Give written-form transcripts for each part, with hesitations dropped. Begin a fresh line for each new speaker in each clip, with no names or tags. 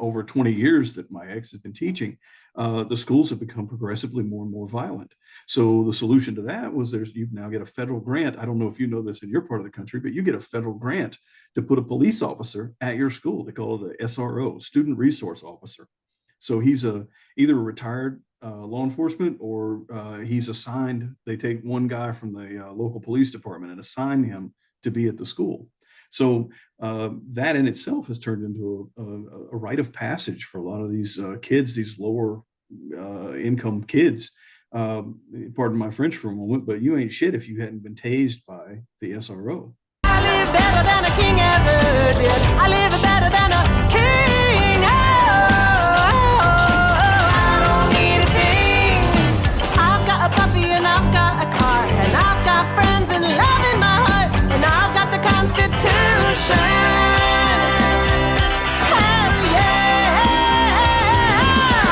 over 20 years that my ex has been teaching, the schools have become progressively more and more violent. So the solution to that was you now get a federal grant. I don't know if you know this in your part of the country, but you get a federal grant to put a police officer at your school. They call it a SRO, Student Resource Officer. So he's either a retired law enforcement or he's assigned. They take one guy from the local police department and assign him to be at the school. So that in itself has turned into a rite of passage for a lot of these kids, these lower income kids. Pardon my French for a moment, but you ain't shit if you hadn't been tased by the SRO.
I live better than a king ever did. I live better than a king. I don't need a thing. I've got a puppy and I've got a car and I've got friends and love in my heart and I've got the Constitution. Hell yeah.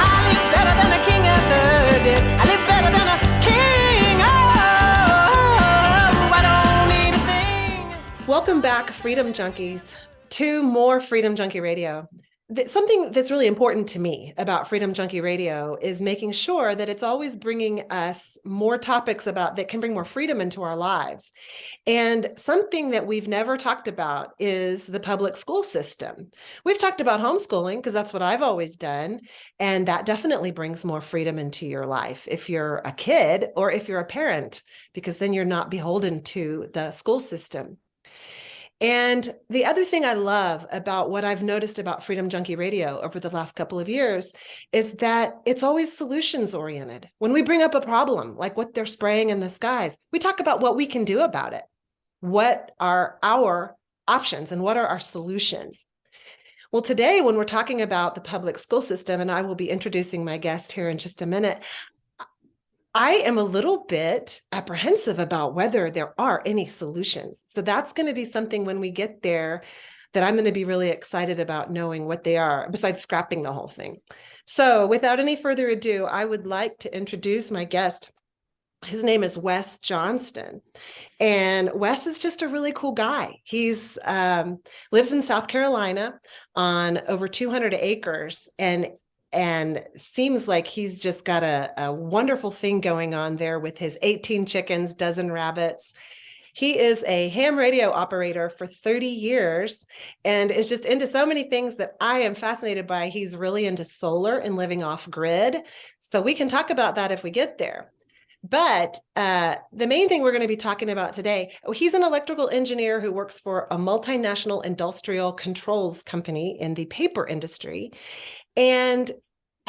I live better than a king ever did. I live better than a king. I don't need a thing.
Welcome back, Freedom Junkies, to more Freedom Junkie Radio. Something that's really important to me about Freedom Junkie Radio is making sure that it's always bringing us more topics that can bring more freedom into our lives. And something that we've never talked about is the public school system. We've talked about homeschooling because that's what I've always done. And that definitely brings more freedom into your life if you're a kid or if you're a parent, because then you're not beholden to the school system. And the other thing I love about what I've noticed about Freedom Junkie Radio over the last couple of years is that it's always solutions oriented. When we bring up a problem, like what they're spraying in the skies, we talk about what we can do about it. What are our options and what are our solutions? Well, today, when we're talking about the public school system, and I will be introducing my guest here in just a minute, I am a little bit apprehensive about whether there are any solutions. So that's going to be something when we get there that I'm going to be really excited about knowing what they are, besides scrapping the whole thing. So without any further ado, I would like to introduce my guest. His name is Wes Johnston. And Wes is just a really cool guy. He's lives in South Carolina on over 200 acres and seems like he's just got a wonderful thing going on there with his 18 chickens, dozen rabbits. He is a ham radio operator for 30 years and is just into so many things that I am fascinated by. He's really into solar and living off grid. So we can talk about that if we get there. But the main thing we're going to be talking about today, he's an electrical engineer who works for a multinational industrial controls company in the paper industry and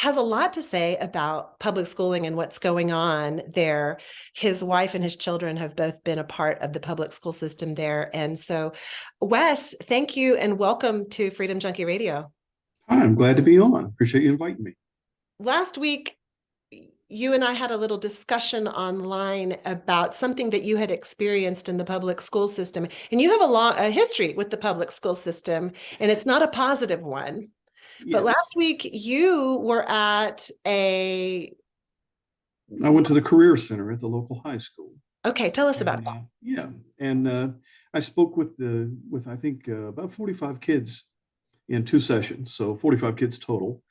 has a lot to say about public schooling and what's going on there. His wife and his children have both been a part of the public school system there. And so, Wes, thank you and welcome to Freedom Junkie Radio.
Hi, I'm glad to be on. Appreciate you inviting me.
Last week, you and I had a little discussion online about something that you had experienced in the public school system. And you have a history with the public school system, and it's not a positive one. Yes. But last week you were at I
went to the Career Center at the local high school.
Okay, tell us about that.
Yeah, and I spoke with I think about 45 kids in 2 sessions, so 45 kids total.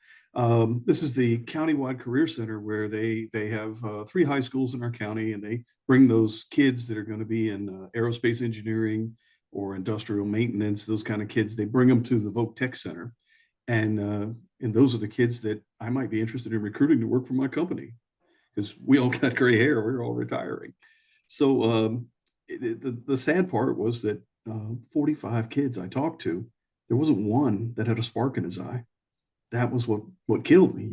This is the countywide Career Center where they have 3 high schools in our county, and they bring those kids that are going to be in aerospace engineering or industrial maintenance, those kind of kids. They bring them to the Voc Tech Center. And those are the kids that I might be interested in recruiting to work for my company, because we all got gray hair. We're all retiring. So the sad part was that 45 kids I talked to, there wasn't one that had a spark in his eye. That was what killed me.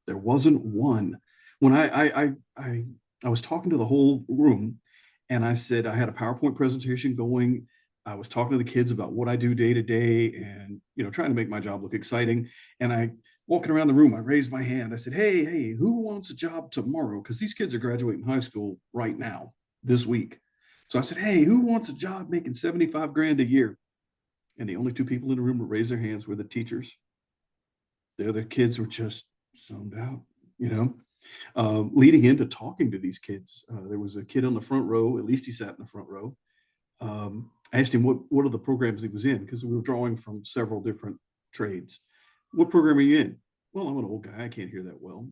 There wasn't one. When I was talking to the whole room, and I said I had a PowerPoint presentation going. I was talking to the kids about what I do day to day and, trying to make my job look exciting. And I, walking around the room, I raised my hand. I said, hey, who wants a job tomorrow? Because these kids are graduating high school right now, this week. So I said, hey, who wants a job making $75,000 a year? And the only 2 people in the room who raised their hands were the teachers. The other kids were just zoned out, leading into talking to these kids. There was a kid on the front row, at least he sat in the front row. I asked him what are the programs he was in, because we were drawing from several different trades. what program are you in? Well, I'm an old guy. I can't hear that well.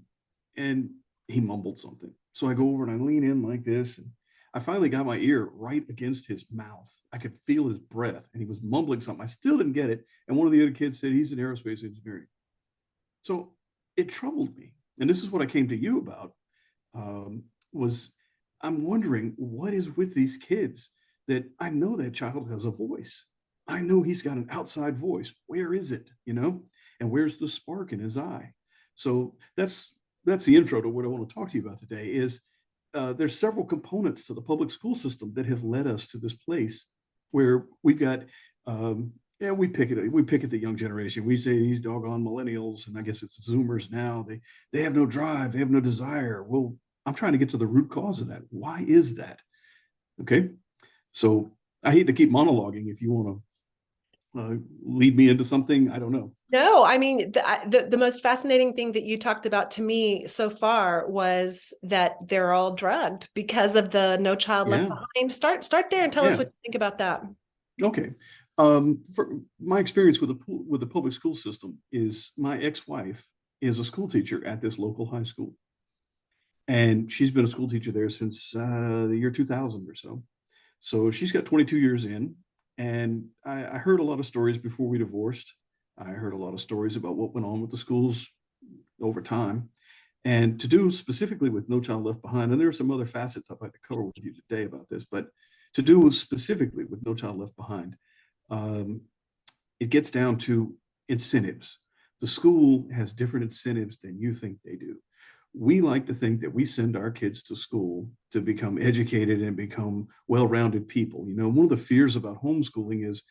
And he mumbled something. So I go over and I lean in like this. And I finally got my ear right against his mouth. I could feel his breath and he was mumbling something. I still didn't get it. And one of the other kids said, he's in aerospace engineering. So it troubled me. And this is what I came to you about, was I'm wondering what is with these kids that I know that child has a voice. I know he's got an outside voice. Where is it? And where's the spark in his eye? So that's the intro to what I want to talk to you about today is there's several components to the public school system that have led us to this place where we've got, we pick at the young generation. We say these doggone millennials, and I guess it's Zoomers now, they have no drive, they have no desire. Well, I'm trying to get to the root cause of that. Why is that? Okay. So I hate to keep monologuing. If you want to lead me into something, I don't know.
No, I mean, the most fascinating thing that you talked about to me so far was that they're all drugged because of the No Child Left Behind. Start there and tell us what you think about that.
Okay. For my experience with the public school system is my ex-wife is a school teacher at this local high school. And she's been a school teacher there since the year 2000 or so. So she's got 22 years in. And I heard a lot of stories before we divorced. I heard a lot of stories about what went on with the schools over time. And to do specifically with No Child Left Behind, and there are some other facets I'd like to cover with you today about this, but to do specifically with No Child Left Behind, it gets down to incentives. The school has different incentives than you think they do. We like to think that we send our kids to school to become educated and become well-rounded people. One of the fears about homeschooling is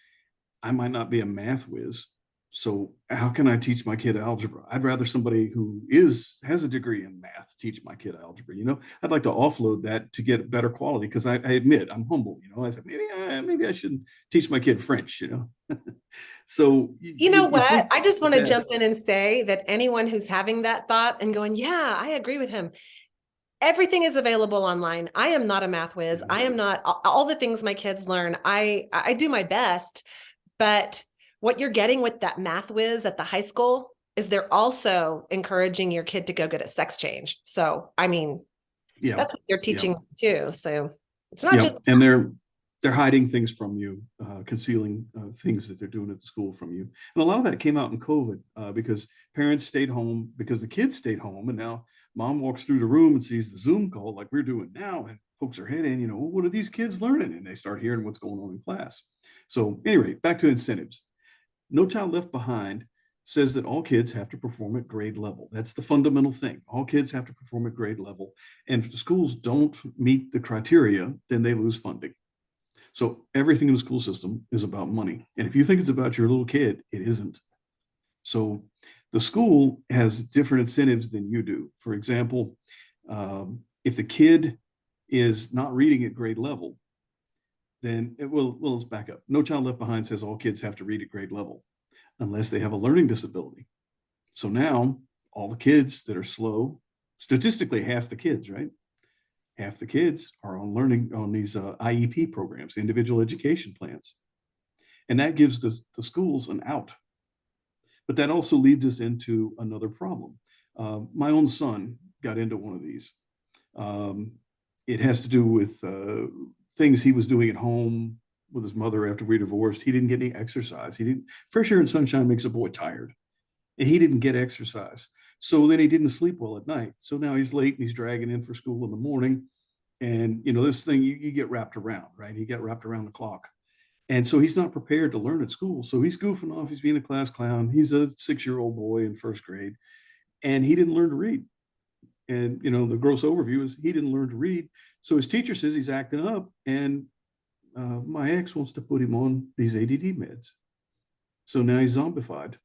I might not be a math whiz. So how can I teach my kid algebra? I'd rather somebody who has a degree in math teach my kid algebra. I'd like to offload that to get better quality because I admit I'm humble. I said maybe I shouldn't teach my kid French. So
you know what? I just want to jump in and say that anyone who's having that thought and going, yeah, I agree with him. Everything is available online. I am not a math whiz. I am not all the things my kids learn. I do my best, but what you're getting with that math whiz at the high school is they're also encouraging your kid to go get a sex change. So, I mean, that's what you're teaching too. So it's not just.
And they're hiding things from you, concealing things that they're doing at the school from you. And a lot of that came out in COVID because parents stayed home because the kids stayed home. And now mom walks through the room and sees the Zoom call like we're doing now and pokes her head in, what are these kids learning? And they start hearing what's going on in class. So anyway, back to incentives. No Child Left Behind says that all kids have to perform at grade level. That's the fundamental thing. All kids have to perform at grade level. And if the schools don't meet the criteria, then they lose funding. So everything in the school system is about money. And if you think it's about your little kid, it isn't. So the school has different incentives than you do. For example, if the kid is not reading at grade level, then let's back up. No Child Left Behind says all kids have to read at grade level unless they have a learning disability. So now all the kids that are slow, statistically half the kids, right? Half the kids are on these IEP programs, individual education plans. And that gives the schools an out. But that also leads us into another problem. My own son got into one of these. It has to do with things he was doing at home with his mother after we divorced. He didn't get any exercise. Fresh air and sunshine makes a boy tired. And he didn't get exercise. So then he didn't sleep well at night. So now he's late and he's dragging in for school in the morning. And this thing, you get wrapped around, right? He got wrapped around the clock. And so he's not prepared to learn at school. So he's goofing off. He's being a class clown. He's a 6-year-old boy in first grade. And he didn't learn to read. And, the gross overview is he didn't learn to read. So his teacher says he's acting up. And my ex wants to put him on these ADD meds. So now he's zombified.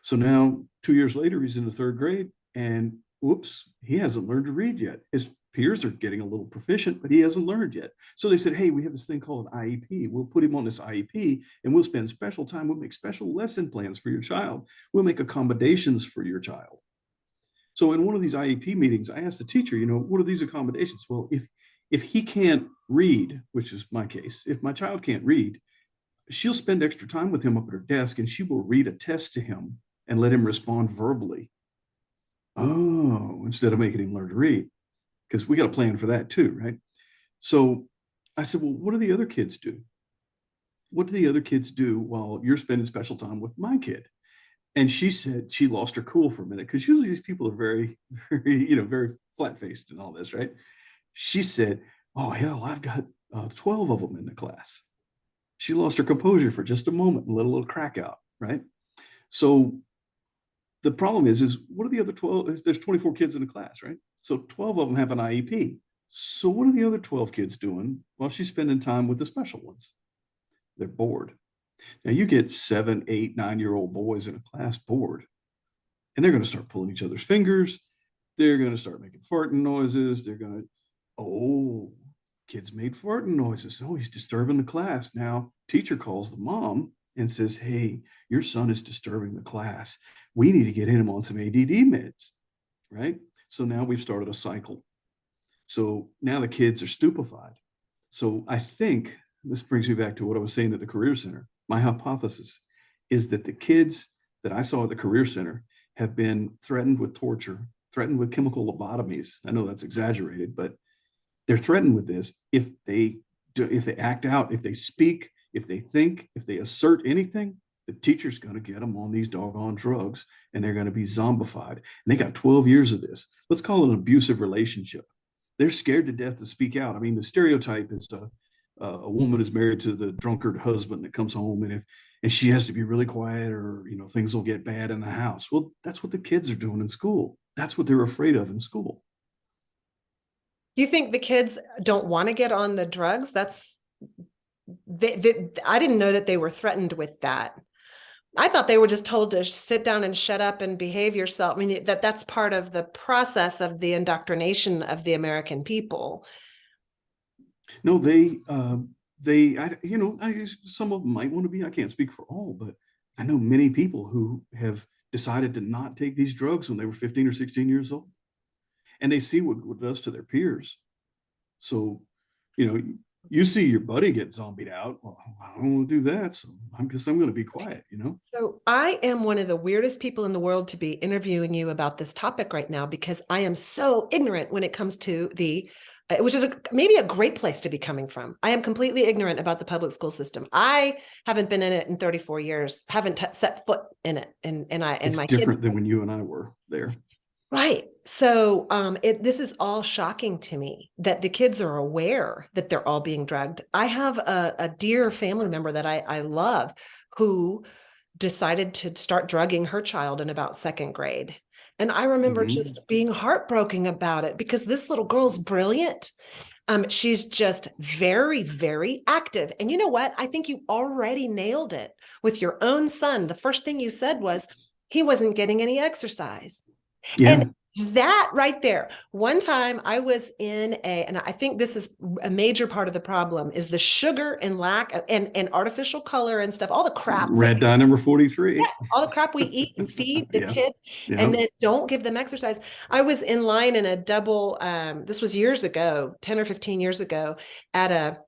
So now 2 years later, he's in the 3rd grade and whoops, he hasn't learned to read yet. His peers are getting a little proficient, but he hasn't learned yet. So they said, hey, we have this thing called an IEP. We'll put him on this IEP and we'll spend special time. We'll make special lesson plans for your child. We'll make accommodations for your child. So in one of these IEP meetings, I asked the teacher, what are these accommodations? Well, if he can't read, which is my case, if my child can't read, she'll spend extra time with him up at her desk and she will read a test to him and let him respond verbally. Oh, instead of making him learn to read, because we got a plan for that too, right? So I said, well, what do the other kids do? What do the other kids do while you're spending special time with my kid? And she said she lost her cool for a minute because usually these people are very, very, very flat faced and all this, right? She said, oh, hell, I've got 12 of them in the class. She lost her composure for just a moment and let a little crack out, right? So the problem is what are the other 12? There's 24 kids in the class, right? So 12 of them have an IEP. So what are the other 12 kids doing while she's spending time with the special ones? They're bored. Now you get 7, 8, 9-year-old boys in a class bored, and they're going to start pulling each other's fingers. They're going to start making farting noises. They're going to, oh, kids made farting noises. Oh, he's disturbing the class. Now teacher calls the mom and says, hey, your son is disturbing the class. We need to get him on some ADD meds, right? So now we've started a cycle. So now the kids are stupefied. So I think this brings me back to what I was saying at the Career Center. My hypothesis is that the kids that I saw at the Career Center have been threatened with torture, threatened with chemical lobotomies. I know that's exaggerated, but they're threatened with this if they act out, if they speak, if they think, if they assert anything, the teacher's going to get them on these doggone drugs and they're going to be zombified. And they got 12 years of this. Let's call it an abusive relationship. They're scared to death to speak out. I mean, the stereotype is a woman is married to the drunkard husband that comes home, and she has to be really quiet, or things will get bad in the house. Well, that's what the kids are doing in school. That's what they're afraid of in school.
You think the kids don't want to get on the drugs? I didn't know that they were threatened with that. I thought they were just told to sit down and shut up and behave yourself. I mean, that's part of the process of the indoctrination of the American people.
No, some of them might want to be, I can't speak for all, but I know many people who have decided to not take these drugs when they were 15 or 16 years old. And they see what it does to their peers. So, you see your buddy get zombied out. Well, I don't want to do that. So I'm going to be quiet,
So I am one of the weirdest people in the world to be interviewing you about this topic right now, because I am so ignorant when it comes to which is maybe a great place to be coming from. I am completely ignorant about the public school system. I haven't been in it in 34 years, haven't set foot in it. It's my
different than when you and I were there.
Right. So this is all shocking to me that the kids are aware that they're all being drugged. I have a dear family member that I love who decided to start drugging her child in about second grade. And I remember just being heartbroken about it, because this little girl's brilliant. She's just very, very active. And you know what? I think you already nailed it with your own son. The first thing you said was he wasn't getting any exercise.
Yeah.
And that right there, one time I was and I think this is a major part of the problem, is the sugar and lack of, and artificial color and stuff, all the crap.
Red dye number 43.
Yeah, all the crap we eat and feed the kids, and then don't give them exercise. I was in line in a double, this was years ago, 10 or 15 years ago, at a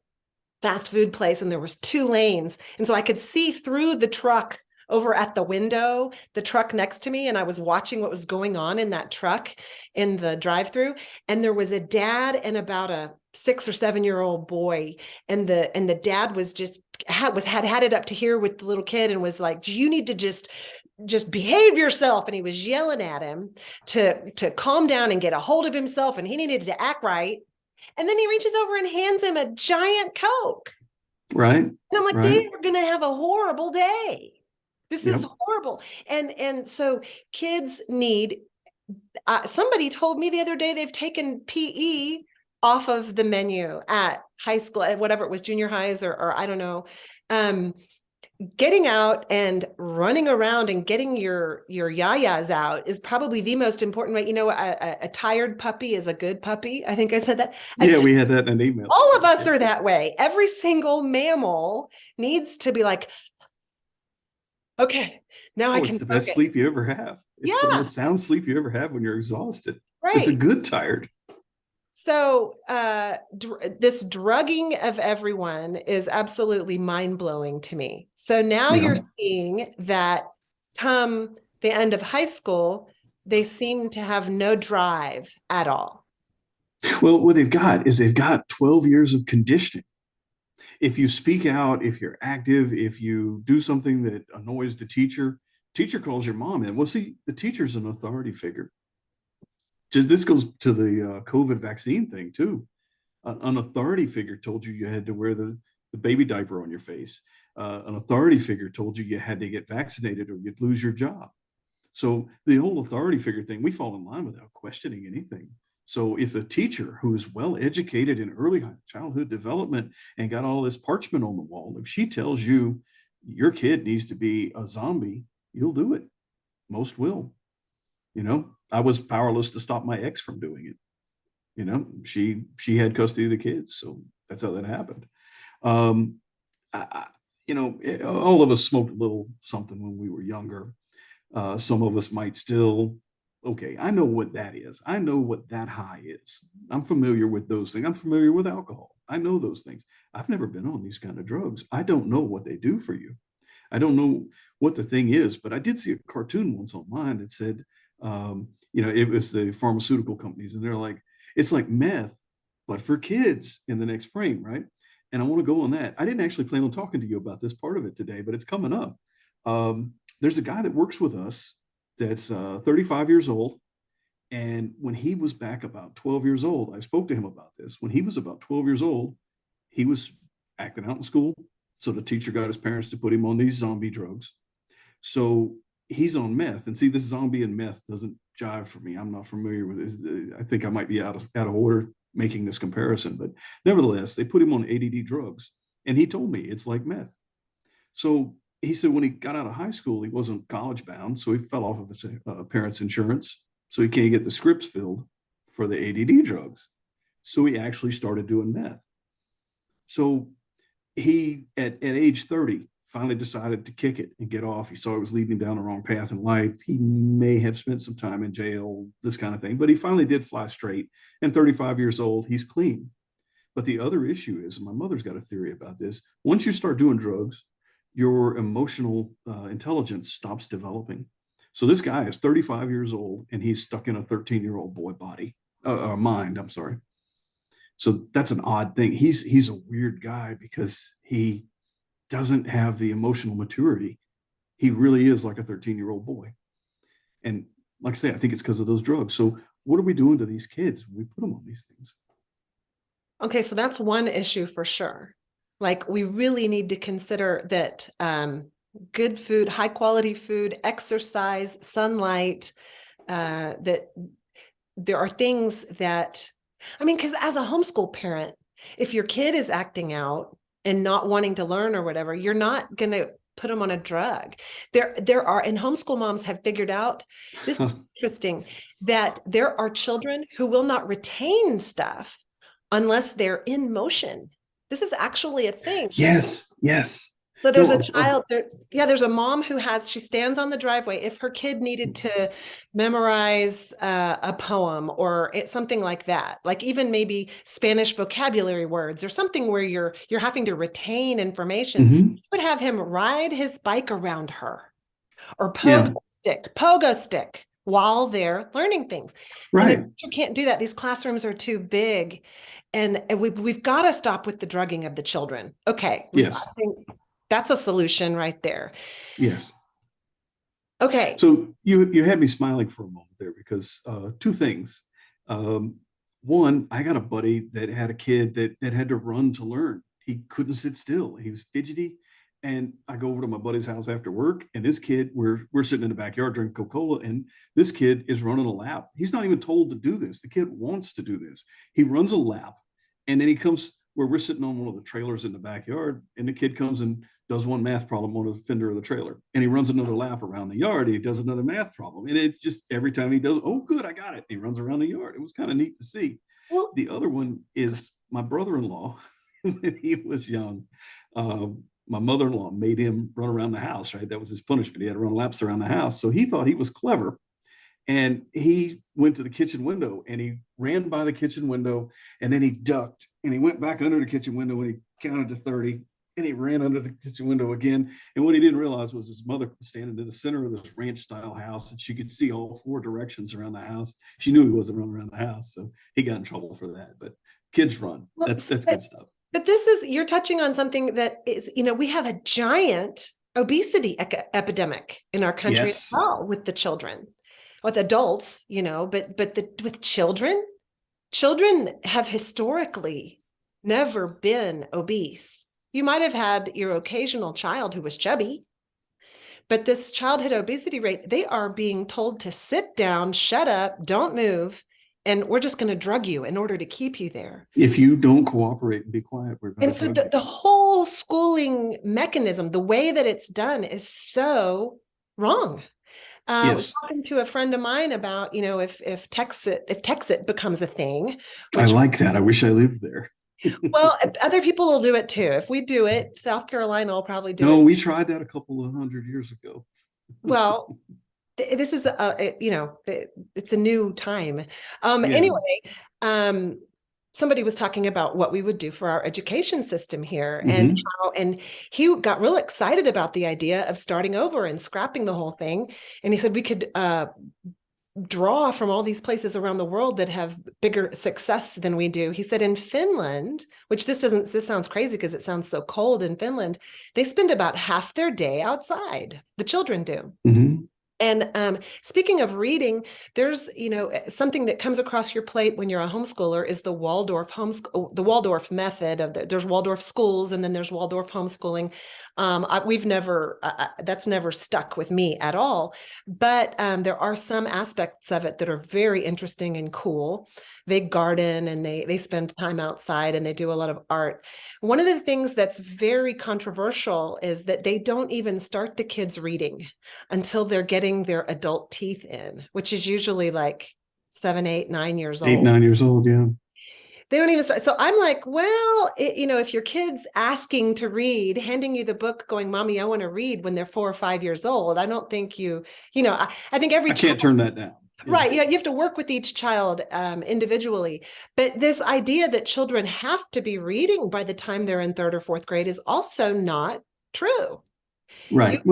fast food place, and there was 2 lanes. And so I could see through the truck over at the window, the truck next to me, and I was watching what was going on in that truck in the drive-through. And there was a dad and about a 6 or 7-year-old boy, and the dad was had it up to here with the little kid and was like, you need to just behave yourself. And he was yelling at him to calm down and get a hold of himself, and he needed to act right. And then he reaches over and hands him a giant Coke.
Right.
And I'm like, they are going to have a horrible day. This is horrible. And so kids need, somebody told me the other day they've taken PE off of the menu at high school, at whatever it was, junior highs or I don't know. Getting out and running around and getting your yayas out is probably the most important way. A tired puppy is a good puppy. I think I said that.
Yeah, we had that in an email.
All of us are that way. Every single mammal needs to be like, okay, now I can.
It's the best sleep you ever have. It's the most sound sleep you ever have when you're exhausted.
Right.
It's a good tired.
So this drugging of everyone is absolutely mind-blowing to me. So now you're seeing that the end of high school, they seem to have no drive at all.
Well, what they've got 12 years of conditioning. If you speak out, if you're active, if you do something that annoys the teacher calls your mom in. Well, see, the teacher's an authority figure. Just this goes to the COVID vaccine thing too. An authority figure told you you had to wear the baby diaper on your face. An authority figure told you you had to get vaccinated or you'd lose your job. So the whole authority figure thing, we fall in line without questioning anything. So if a teacher who is well educated in early childhood development and got all this parchment on the wall, if she tells you your kid needs to be a zombie, you'll do it. Most will. You know, I was powerless to stop my ex from doing it. You know, she had custody of the kids, so that's how that happened. Um, all of us smoked a little something when we were younger. Some of us might still. Okay, I know what that is. I know what that high is. I'm familiar with those things. I'm familiar with alcohol. I know those things. I've never been on these kind of drugs. I don't know what they do for you. I don't know what the thing is, but I did see a cartoon once online that said, it was the pharmaceutical companies, and they're like, it's like meth, but for kids in the next frame, right? And I want to go on that. I didn't actually plan on talking to you about this part of it today, but it's coming up. There's a guy that works with us that's 35 years old. And when he was back about 12 years old, I spoke to him about this. When he was about 12 years old, he was acting out in school. So the teacher got his parents to put him on these zombie drugs. So he's on meth. And see, this zombie and meth doesn't jive for me. I'm not familiar with this. I think I might be out of order making this comparison. But nevertheless, they put him on ADD drugs. And he told me it's like meth. So he said when he got out of high school, he wasn't college bound. So he fell off of his parents' insurance. So he can't get the scripts filled for the ADD drugs. So he actually started doing meth. So he, at age 30, finally decided to kick it and get off. He saw it was leading down the wrong path in life. He may have spent some time in jail, this kind of thing, but he finally did fly straight. And 35 years old, he's clean. But the other issue is, and my mother's got a theory about this, once you start doing drugs, your emotional intelligence stops developing. So this guy is 35 years old and he's stuck in a 13-year-old boy body, mind, I'm sorry. So that's an odd thing. He's a weird guy because he doesn't have the emotional maturity. He really is like a 13-year-old boy. And like I say, I think it's because of those drugs. So what are we doing to these kids when we put them on these things?
Okay, so that's one issue for sure. Like we really need to consider that good food, high quality food, exercise, sunlight, that there are things that, I mean, because as a homeschool parent, if your kid is acting out and not wanting to learn or whatever, you're not going to put them on a drug. There are, and homeschool moms have figured out, this is interesting, that there are children who will not retain stuff unless they're in motion. This is actually a thing.
Yes, yes.
So there's a child there. Yeah, there's a mom who she stands on the driveway. If her kid needed to memorize a poem or something like that, like even maybe Spanish vocabulary words or something where you're having to retain information, you would have him ride his bike around her or pogo stick while they're learning things.
Right.
And you can't do that. These classrooms are too big. And we've got to stop with the drugging of the children. Okay.
Yes.
That's a solution right there.
Yes.
Okay.
So you had me smiling for a moment there because two things. One, I got a buddy that had a kid that had to run to learn. He couldn't sit still. He was fidgety. And I go over to my buddy's house after work, and this kid, we're sitting in the backyard drinking Coca-Cola, and this kid is running a lap. He's not even told to do this. The kid wants to do this. He runs a lap, and then he comes where we're sitting on one of the trailers in the backyard, and the kid comes and does one math problem on the fender of the trailer, and he runs another lap around the yard, and he does another math problem. And it's just every time he does, oh, good, I got it. And he runs around the yard. It was kind of neat to see. Well, the other one is my brother-in-law, when he was young. My mother-in-law made him run around the house, right? That was his punishment. He had to run laps around the house. So he thought he was clever. And he went to the kitchen window and he ran by the kitchen window and then he ducked and he went back under the kitchen window and he counted to 30 And he ran under the kitchen window again. And what he didn't realize was his mother was standing in the center of this ranch style house, and she could see all four directions around the house. She knew he wasn't running around the house. So he got in trouble for that. But kids run.
Well,
That's good stuff.
But you're touching on something that is, we have a giant obesity epidemic in our country as well, with the children, with adults, with children have historically never been obese. You might have had your occasional child who was chubby, but this childhood obesity rate, they are being told to sit down, shut up, don't move, and we're just going to drug you in order to keep you there.
If you don't cooperate and be quiet, we're going
to drug you. The whole schooling mechanism, the way that it's done, is so wrong. I was talking to a friend of mine about, if Texit becomes a thing.
I like that. I wish I lived there.
Well, other people will do it too. If we do it, South Carolina will probably do it.
No, we tried that a couple of 100 years ago.
Well, this is it's a new time. Anyway, somebody was talking about what we would do for our education system here, and he got real excited about the idea of starting over and scrapping the whole thing. And he said we could draw from all these places around the world that have bigger success than we do. He said in Finland, which this sounds crazy because it sounds so cold in Finland, they spend about half their day outside. The children do. And speaking of reading, there's, something that comes across your plate when you're a homeschooler is the Waldorf method there's Waldorf schools, and then there's Waldorf homeschooling. That's never stuck with me at all, but there are some aspects of it that are very interesting and cool. They garden and they spend time outside and they do a lot of art. One of the things that's very controversial is that they don't even start the kids reading until they're getting their adult teeth in, which is usually like 7, 8, 9 years old.
8, 9 years old, yeah.
They don't even start. So I'm like, well, if your kid's asking to read, handing you the book going, Mommy, I want to read, when they're 4 or 5 years old, I don't think I think I can't
turn that down.
Right. Yeah. You have to work with each child individually. But this idea that children have to be reading by the time they're in 3rd or 4th grade is also not true.
Right.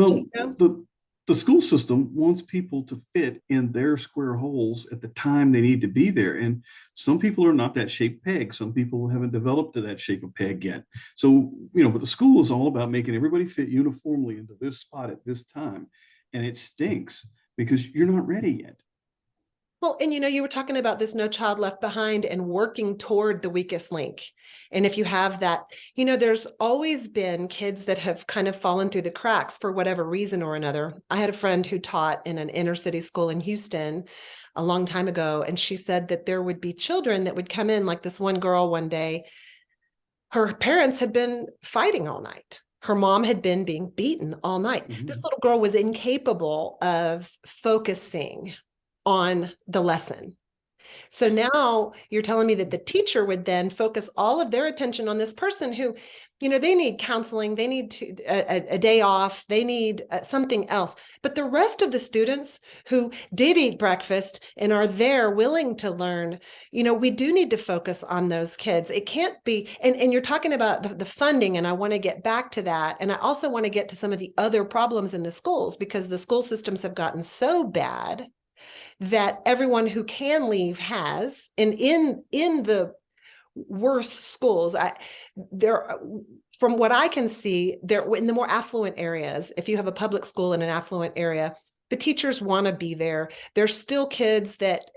The school system wants people to fit in their square holes at the time they need to be there. And some people are not that shaped peg. Some people haven't developed to that shape of peg yet. So, but the school is all about making everybody fit uniformly into this spot at this time. And it stinks because you're not ready yet.
Well, and you were talking about this No Child Left Behind and working toward the weakest link. And if you have that, there's always been kids that have kind of fallen through the cracks for whatever reason or another. I had a friend who taught in an inner city school in Houston a long time ago, and she said that there would be children that would come in, like this one girl one day. Her parents had been fighting all night. Her mom had been being beaten all night. This little girl was incapable of focusing on the lesson. So now you're telling me that the teacher would then focus all of their attention on this person who, they need counseling, they need a day off, they need something else. But the rest of the students who did eat breakfast and are there willing to learn, we do need to focus on those kids. It can't be, and you're talking about the funding, and I want to get back to that. And I also want to get to some of the other problems in the schools, because the school systems have gotten so bad that everyone who can leave has, and in the worst schools, from what I can see, they're in the more affluent areas. If you have a public school in an affluent area, the teachers want to be there. There's still kids that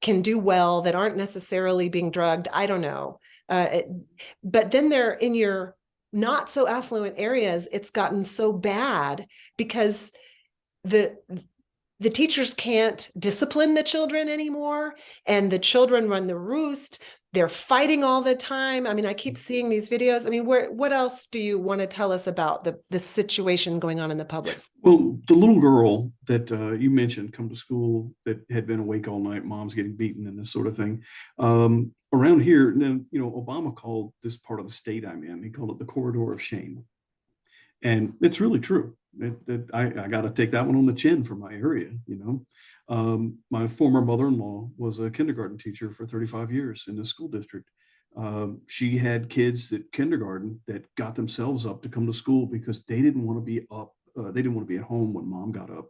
can do well, that aren't necessarily being drugged. I don't know. But then they're in your not so affluent areas. It's gotten so bad because the teachers can't discipline the children anymore, and the children run the roost. They're fighting all the time. I mean, I keep seeing these videos. I mean, what else do you want to tell us about the situation going on in the public school?
Well, the little girl that you mentioned come to school that had been awake all night, mom's getting beaten and this sort of thing. Around here, Obama called this part of the state I'm in, he called it the corridor of shame. And it's really true. I got to take that one on the chin for my area. My former mother-in-law was a kindergarten teacher for 35 years in the school district. She had kids at kindergarten that got themselves up to come to school because they didn't want to be up. They didn't want to be at home when mom got up,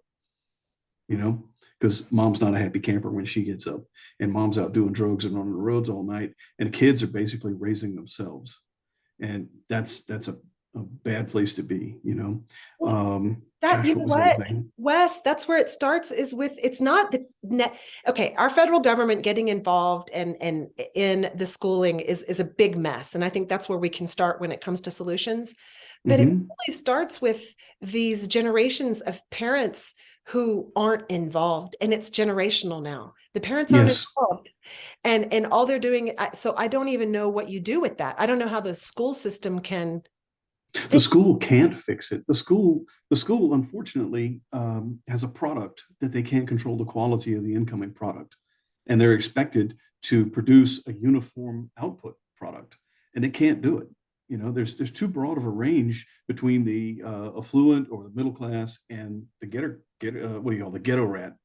you know, because mom's not a happy camper when she gets up, and mom's out doing drugs and running the roads all night. And kids are basically raising themselves. And that's a bad place to be, you know.
That,
Gosh,
you
what
know
was the other
what,
thing?
Wes, that's where it starts, is with, it's not the net. Okay, our federal government getting involved and in the schooling is a big mess. And I think that's where we can start when it comes to solutions. But it
Mhm.
really starts with these generations of parents who aren't involved, and it's generational now. The parents aren't
Yes.
involved, and all they're doing. So I don't even know what you do with that. I don't know how the school system can
The
fix.
school can't fix it. The school, unfortunately, has a product that they can't control the quality of the incoming product, and they're expected to produce a uniform output product, and they can't do it. You know, there's too broad of a range between the affluent or the middle class and the what do you call the ghetto rat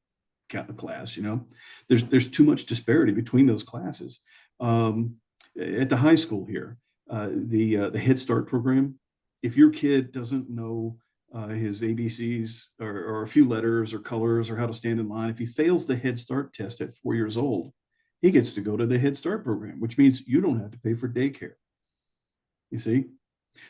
class. You know, there's too much disparity between those classes. Um, at the high school here, the Head Start program, if your kid doesn't know his ABCs or a few letters or colors or how to stand in line, if he fails the Head Start test at 4 years old, he gets to go to the Head Start program, which means you don't have to pay for daycare. You see,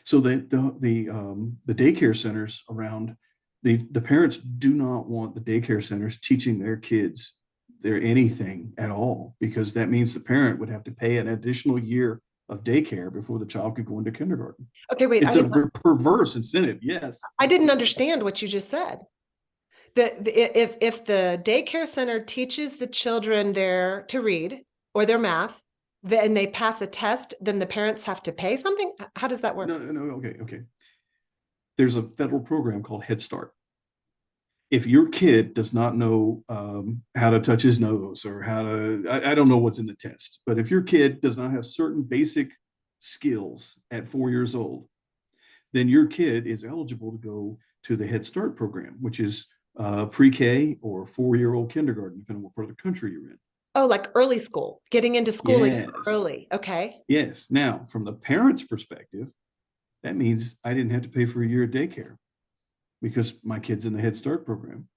so that the daycare centers around, the parents do not want the daycare centers teaching their kids their anything at all, because that means the parent would have to pay an additional year of daycare before the child could go into kindergarten.
Okay, wait,
It's a perverse incentive. Yes.
I didn't understand what you just said. If the daycare center teaches the children there to read or their math, then they pass a test, then the parents have to pay something. How does that work?
No, no, no. Okay, okay. There's a federal program called Head Start. If your kid does not know how to touch his nose or how to, I don't know what's in the test, but if your kid does not have certain basic skills at 4 years old, then your kid is eligible to go to the Head Start program, which is pre-K or 4-year-old kindergarten, depending on what part of the country you're in.
Oh, like early school, getting into schooling
Yes.
early. Okay.
Yes. Now, from the parent's perspective, that means I didn't have to pay for a year of daycare because my kid's in the Head Start program.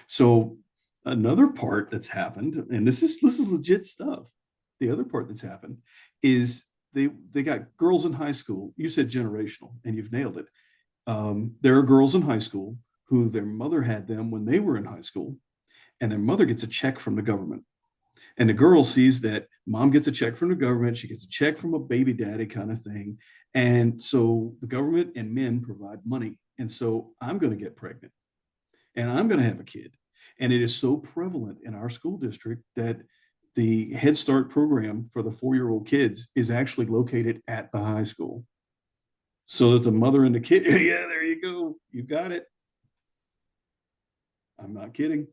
So another part that's happened, and this is legit stuff. The other part that's happened is they got girls in high school. You said generational, and you've nailed it. There are girls in high school who their mother had them when they were in high school, and their mother gets a check from the government. And the girl sees that mom gets a check from the government, she gets a check from a baby daddy kind of thing. And so the government and men provide money. And so I'm going to get pregnant and I'm going to have a kid. And it is so prevalent in our school district that the Head Start program for the 4-year-old kids is actually located at the high school. So that the mother and the kid, yeah, there you go. You got it. I'm not kidding.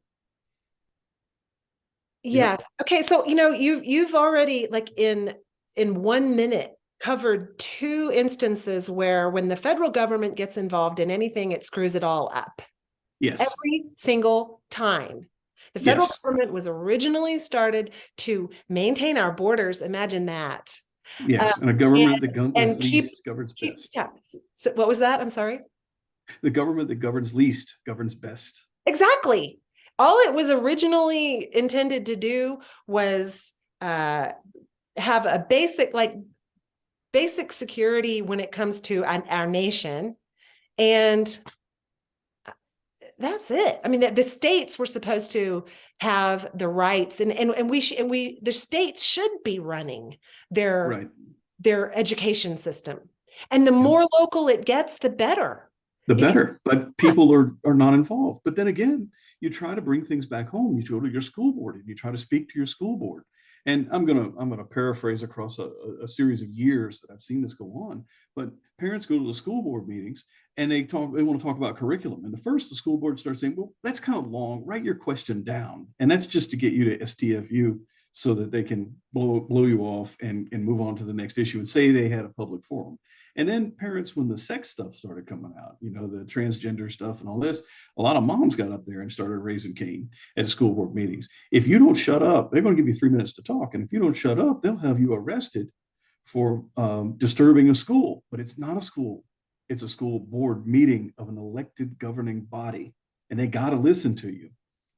Yes. Okay. So, you've already, like, in 1 minute covered two instances where when the federal government gets involved in anything, it screws it all up.
Yes.
Every single time. The federal
Yes.
government was originally started to maintain our borders. Imagine that.
Yes. And a government that
And
least governs best.
yeah. So what was that? I'm sorry.
The government that governs least governs best.
Exactly. All it was originally intended to do was have a basic security when it comes to our nation. And that's it. I mean, the states were supposed to have the rights, and the states should be running
Right.
their education system. And the more local it gets, the better.
The better, but people are not involved. But then again, you try to bring things back home. You go to your school board and you try to speak to your school board. And I'm gonna paraphrase across a series of years that I've seen this go on. But parents go to the school board meetings and they want to talk about curriculum. And the school board starts saying, well, that's kind of long. Write your question down. And that's just to get you to STFU so that they can blow you off and move on to the next issue and say they had a public forum. And then parents, when the sex stuff started coming out, the transgender stuff and all this, a lot of moms got up there and started raising Cain at school board meetings. If you don't shut up, they're going to give you 3 minutes to talk. And if you don't shut up, they'll have you arrested for disturbing a school. But it's not a school. It's a school board meeting of an elected governing body. And they got to listen to you.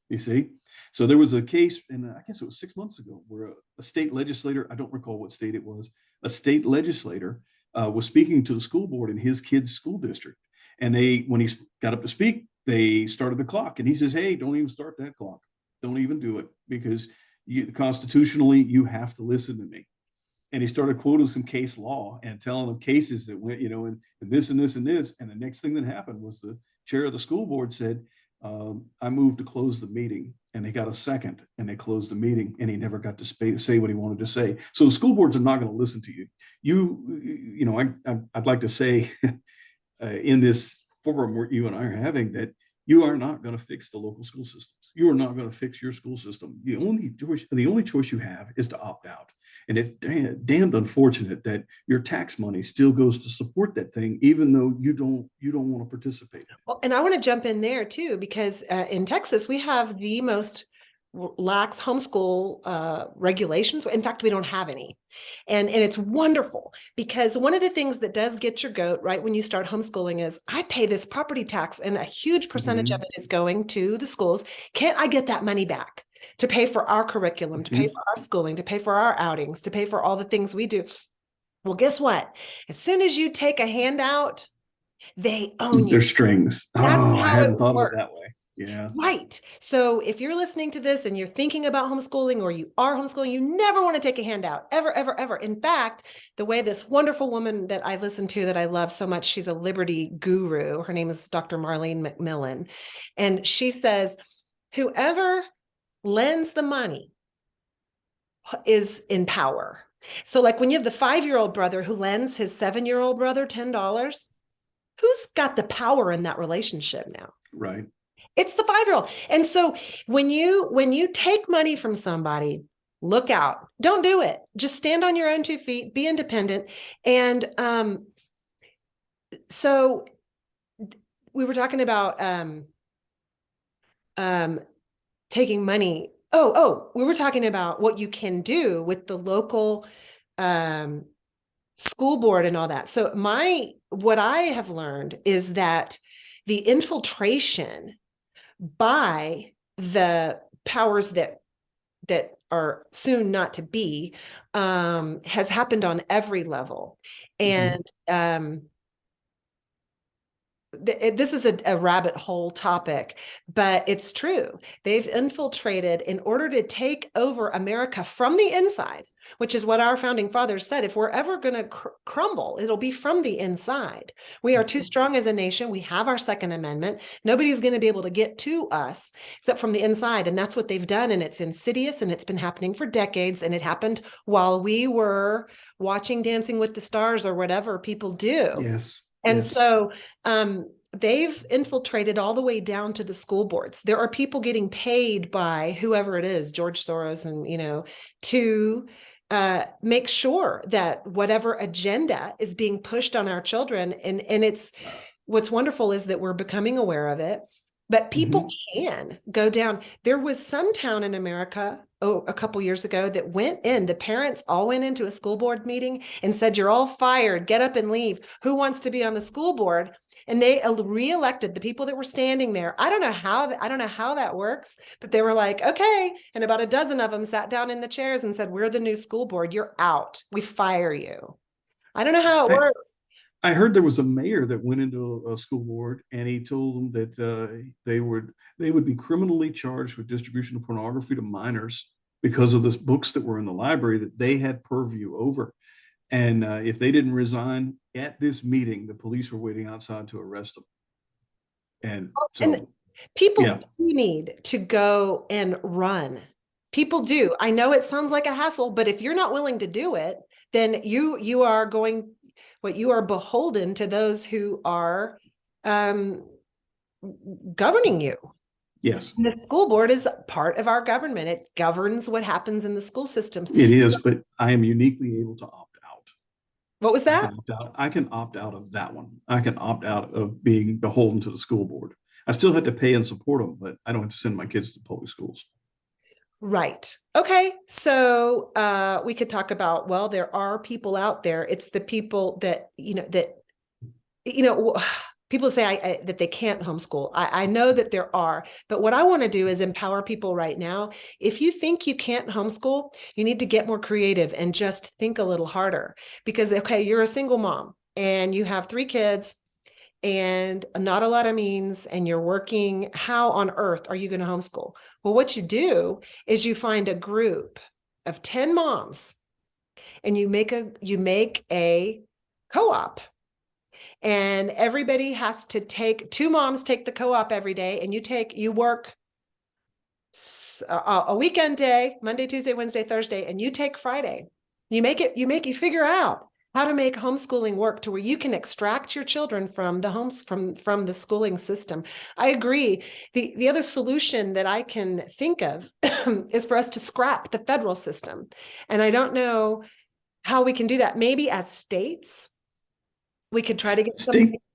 You see? So there was a case, and I guess it was 6 months ago, where a state legislator, I don't recall what state it was, a state legislator was speaking to the school board in his kid's school district. And when he got up to speak, they started the clock. And he says, hey, don't even start that clock. Don't even do it, because constitutionally, you have to listen to me. And he started quoting some case law and telling them cases that went, and this and this and this. And the next thing that happened was the chair of the school board said, I moved to close the meeting. And they got a second, and they closed the meeting, and he never got to say what he wanted to say. So the school boards are not going to listen to you. I'd like to say in this forum where you and I are having, that you are not going to fix the local school systems. You are not going to fix your school system. The only choice you have is to opt out. And it's damned unfortunate that your tax money still goes to support that thing, even though you don't want to participate.
Well, and I want to jump in there too, because in Texas, we have the most lax homeschool regulations. In fact, we don't have any. And it's wonderful, because one of the things that does get your goat right when you start homeschooling is, I pay this property tax and a huge percentage of it is going to the schools. Can't I get that money back to pay for our curriculum, to pay for our schooling, to pay for our outings, to pay for all the things we do? Well, guess what? As soon as you take a handout, they own you.
They're strings. I hadn't thought of it that way. Yeah.
Right. So if you're listening to this and you're thinking about homeschooling, or you are homeschooling, you never want to take a handout, ever, ever, ever. In fact, the way this wonderful woman that I listen to, that I love so much, she's a liberty guru. Her name is Dr. Marlene McMillan. And she says, whoever lends the money is in power. So like when you have the 5-year-old brother who lends his 7-year-old brother $10, who's got the power in that relationship now?
Right.
It's the 5-year-old. And so when you take money from somebody, look out. Don't do it. Just stand on your own 2 feet, be independent. And so we were talking about taking money. We were talking about what you can do with the local school board and all that. So what I have learned is that the infiltration by the powers that are soon not to be has happened on every level. And this is a rabbit hole topic, but it's true. They've infiltrated in order to take over America from the inside, which is what our founding fathers said. If we're ever going to crumble, it'll be from the inside. We are too strong as a nation. We have our Second Amendment. Nobody's going to be able to get to us except from the inside. And that's what they've done. And it's insidious, and it's been happening for decades. And it happened while we were watching Dancing with the Stars or whatever people do.
Yes.
And so they've infiltrated all the way down to the school boards. There are people getting paid by whoever it is, George Soros, and, to make sure that whatever agenda is being pushed on our children. And it's, what's wonderful is that we're becoming aware of it, but people can go down. There was some town in America, a couple years ago, that the parents all went into a school board meeting and said, you're all fired, get up and leave. Who wants to be on the school board? And they reelected the people that were standing there. I don't know how that works, but they were like, okay. And about a dozen of them sat down in the chairs and said, we're the new school board. You're out. We fire you. I don't know how it works.
I heard there was a mayor that went into a school board, and he told them that they would be criminally charged with distribution of pornography to minors because of the books that were in the library that they had purview over. And if they didn't resign at this meeting, the police were waiting outside to arrest them. And so
and people do need to go and run. People do. I know it sounds like a hassle, but if you're not willing to do it, then you are beholden to those who are governing you.
Yes,
And the school board is part of our government. It governs what happens in the school systems.
it is, but I am uniquely able to opt out.
What was
I
that?
can opt out. I can opt out of that one. I can opt out of being beholden to the school board. I still have to pay and support them, but I don't have to send my kids to public schools.
Right. Okay. So we could talk about, well, there are people out there. It's the people that, people say that they can't homeschool. I know that there are, but what I want to do is empower people right now. If you think you can't homeschool, you need to get more creative and just think a little harder because, okay, you're a single mom and you have 3 kids and not a lot of means and you're working. How on earth are you going to homeschool? Well, what you do is you find a group of 10 moms and you make a co-op. And everybody has to take 2 moms take the co-op every day, and you work a weekend day, Monday, Tuesday, Wednesday, Thursday, and you take Friday. You figure out how to make homeschooling work to where you can extract your children from the homes from the schooling system. I agree. The other solution that I can think of is for us to scrap the federal system. And I don't know how we can do that. Maybe as states, we could try to get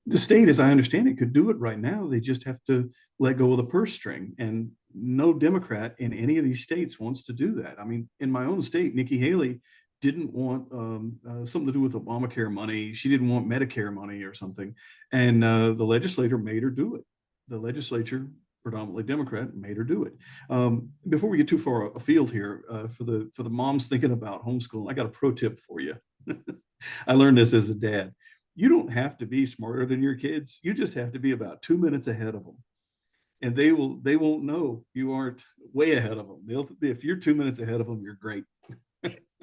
the state, as I understand it, could do it right now. They just have to let go of the purse string, and no Democrat in any of these states wants to do that. I mean, in my own state, Nikki Haley didn't want something to do with Obamacare money. She didn't want Medicare money or something, and the legislature made her do it. The legislature, predominantly Democrat, made her do it. Before we get too far afield here, for the moms thinking about homeschooling, I got a pro tip for you. I learned this as a dad. You don't have to be smarter than your kids. You just have to be about 2 minutes ahead of them. And they won't know you aren't way ahead of them. If you're 2 minutes ahead of them, you're great.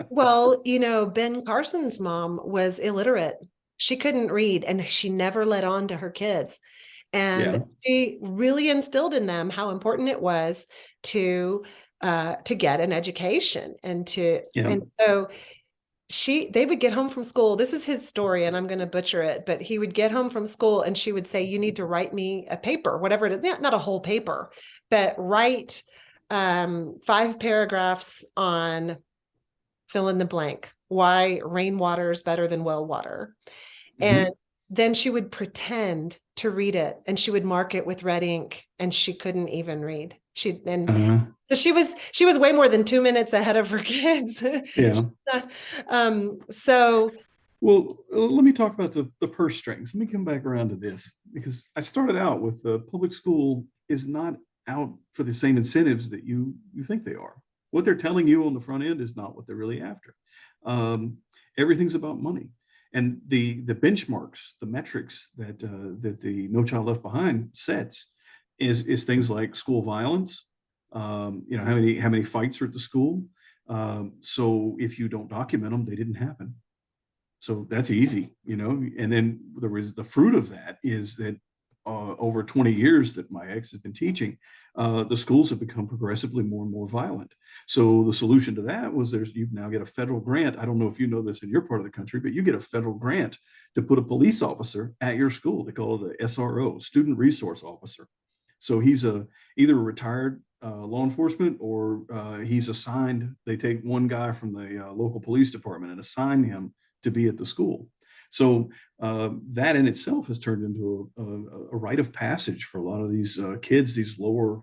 Well, Ben Carson's mom was illiterate. She couldn't read and she never let on to her kids. And she really instilled in them how important it was to get an education and so they would get home from school. This is his story and I'm going to butcher it, but he would get home from school and she would say, you need to write me a paper, whatever it is, not a whole paper, but write 5 paragraphs on fill in the blank, why rainwater is better than well water. Mm-hmm. And then she would pretend to read it and she would mark it with red ink and she couldn't even read. So she was way more than 2 minutes ahead of her kids.
Yeah.
So,
well, let me talk about the purse strings. Let me come back around to this because I started out with the public school is not out for the same incentives that you think they are. What they're telling you on the front end is not what they're really after. Everything's about money. And the benchmarks, the metrics that the No Child Left Behind sets is things like school violence, how many fights are at the school. So if you don't document them, they didn't happen. So that's easy, And then the fruit of that is that over 20 years that my ex has been teaching, the schools have become progressively more and more violent. So the solution to that was you now get a federal grant. I don't know if you know this in your part of the country, but you get a federal grant to put a police officer at your school. They call it a SRO, Student Resource Officer. So he's either a retired law enforcement or he's assigned. They take one guy from the local police department and assign him to be at the school. So that in itself has turned into a rite of passage for a lot of these kids, these lower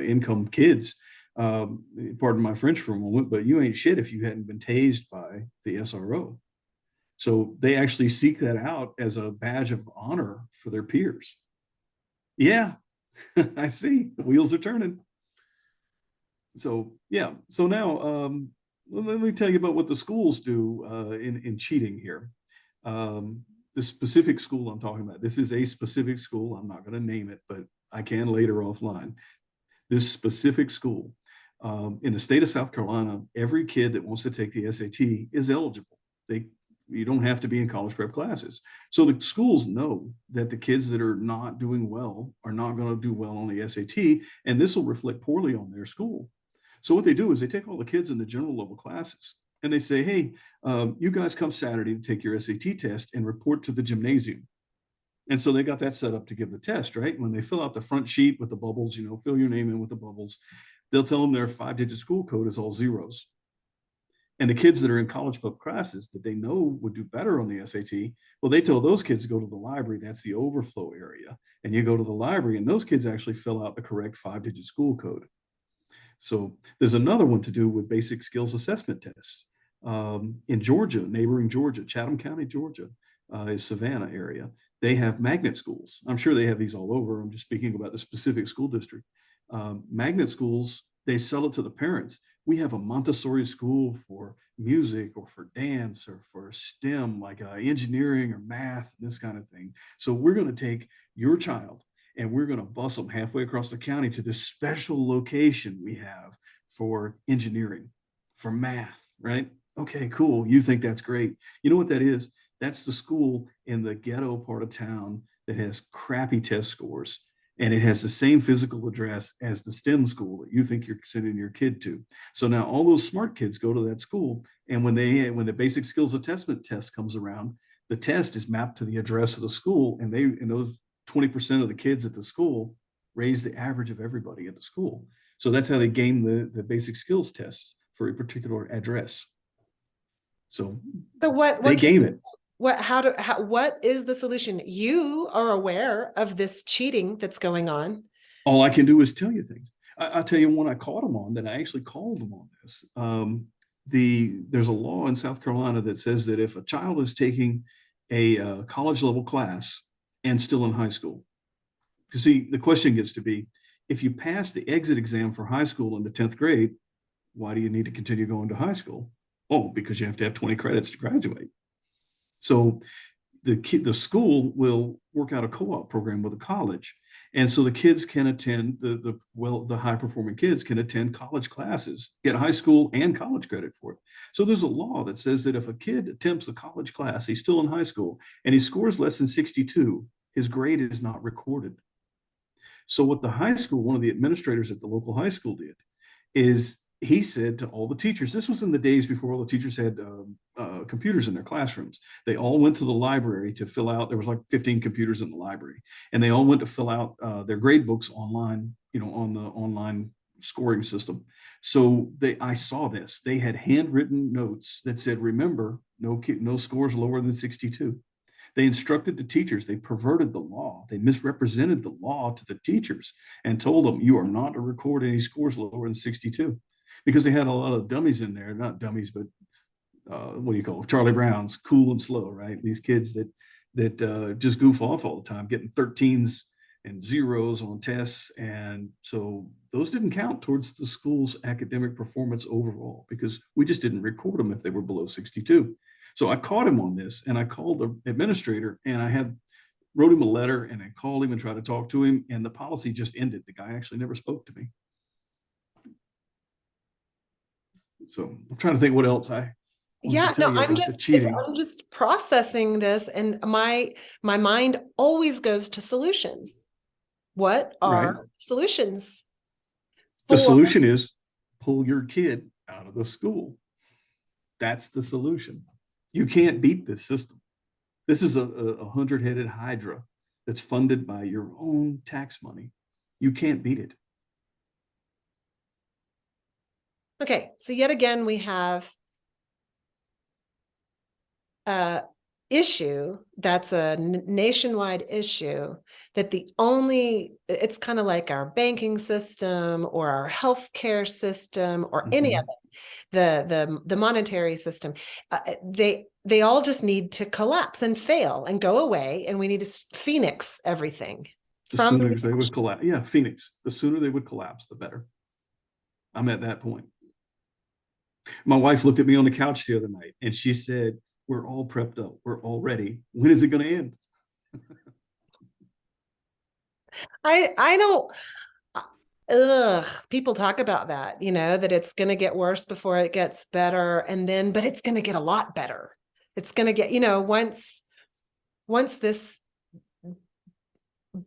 income kids. Pardon my French for a moment, but you ain't shit if you hadn't been tased by the SRO. So they actually seek that out as a badge of honor for their peers. Yeah, I see. The wheels are turning. So, yeah. So now let me tell you about what the schools do in cheating here. The specific school I'm talking about, this is a specific school. I'm not going to name it, but I can later offline. This specific school in the state of South Carolina, every kid that wants to take the SAT is eligible. You don't have to be in college prep classes. So the schools know that the kids that are not doing well are not going to do well on the SAT, and this will reflect poorly on their school. So what they do is they take all the kids in the general level classes and they say, hey, you guys come Saturday to take your SAT test and report to the gymnasium. And so they got that set up to give the test, right? When they fill out the front sheet with the bubbles, fill your name in with the bubbles, they'll tell them their 5-digit school code is all zeros. And the kids that are in college prep classes that they know would do better on the SAT, well, they tell those kids to go to the library. That's the overflow area. And you go to the library, and those kids actually fill out the correct 5-digit school code. So there's another one to do with basic skills assessment tests. In Georgia, neighboring Georgia, Chatham County, Georgia, is Savannah area. They have magnet schools. I'm sure they have these all over. I'm just speaking about the specific school district. Magnet schools, they sell it to the parents. We have a Montessori school for music or for dance or for STEM, like engineering or math, this kind of thing. So we're going to take your child and we're going to bus them halfway across the county to this special location we have for engineering, for math, right? Okay, cool. You think that's great. You know what that is? That's the school in the ghetto part of town that has crappy test scores. And it has the same physical address as the STEM school that you think you're sending your kid to. So now all those smart kids go to that school. And when the basic skills assessment test comes around, the test is mapped to the address of the school. And those 20% of the kids at the school raise the average of everybody at the school. So that's how they game the basic skills tests for a particular address. So they game it.
What is the solution? You are aware of this cheating that's going on.
All I can do is tell you things. I'll tell you one I caught them on that I actually called them on this. There's a law in South Carolina that says that if a child is taking a college level class and still in high school, because see, the question gets to be, if you pass the exit exam for high school in the 10th grade, why do you need to continue going to high school? Oh, because you have to have 20 credits to graduate. So the school will work out a co-op program with a college. And so the kids can attend, the high performing kids can attend college classes, get high school and college credit for it. So there's a law that says that if a kid attempts a college class, he's still in high school, and he scores less than 62, his grade is not recorded. So what the high school, one of the administrators at the local high school did, is he said to all the teachers, this was in the days before all the teachers had computers in their classrooms. They all went to the library to fill out, there was like 15 computers in the library, and they all went to fill out their grade books online, on the online scoring system. So I saw this. They had handwritten notes that said, remember, no scores lower than 62. They instructed the teachers. They perverted the law. They misrepresented the law to the teachers and told them, you are not to record any scores lower than 62. Because they had a lot of dummies in there, not dummies, but what do you call it? Charlie Brown's, cool and slow, right? These kids that just goof off all the time, getting 13s and zeros on tests. And so those didn't count towards the school's academic performance overall, because we just didn't record them if they were below 62. So I caught him on this, and I called the administrator, and I wrote him a letter, and I called him and tried to talk to him, and the policy just ended. The guy actually never spoke to me. So I'm trying to think what else I'm
just processing this, and my mind always goes to solutions. What are solutions?
The solution is pull your kid out of the school. That's the solution. You can't beat this system. This is a 100-headed hydra that's funded by your own tax money. You can't beat it.
Okay, so yet again, we have an issue that's a nationwide issue that it's kind of like our banking system or our healthcare system or any of it, the monetary system. They all just need to collapse and fail and go away, and we need to phoenix everything.
The sooner they would collapse. Yeah, phoenix. The sooner they would collapse, the better. I'm at that point. My wife looked at me on the couch the other night and she said, we're all prepped up. We're all ready. When is it going to end?
I don't, people talk about that, that it's going to get worse before it gets better. But it's going to get a lot better. It's going to get, once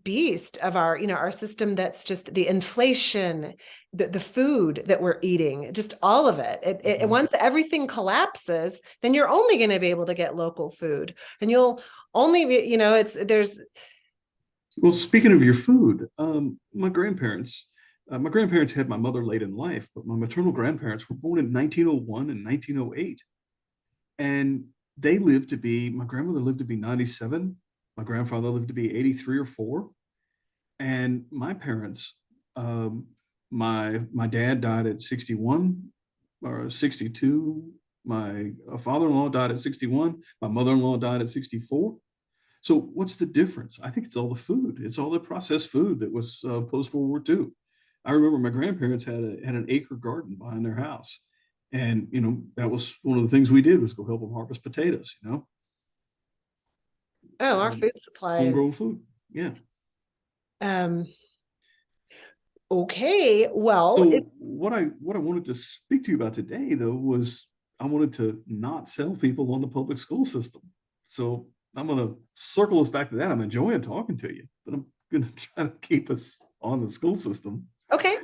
beast of our, our system, that's just the inflation, the food that we're eating, just all of it. Once everything collapses, then you're only going to be able to get local food, and you'll only be,
Well, speaking of your food, my grandparents had my mother late in life, but my maternal grandparents were born in 1901 and 1908. And my grandmother lived to be 97. My grandfather lived to be 83 or 4. And my parents, my dad died at 61 or 62. My father-in-law died at 61. My mother-in-law died at 64. So what's the difference? I think it's all the food. It's all the processed food that was post World War II. I remember my grandparents had an acre garden behind their house, and that was one of the things we did, was go help them harvest potatoes.
our food supply
Homegrown
is
food. Yeah.
um okay. Well,
So what I wanted to speak to you about today, though, was I wanted to not sell people on the public school system. So I'm going to circle us back to that. I'm enjoying talking to you, but I'm going to try to keep us on the school system.
okay.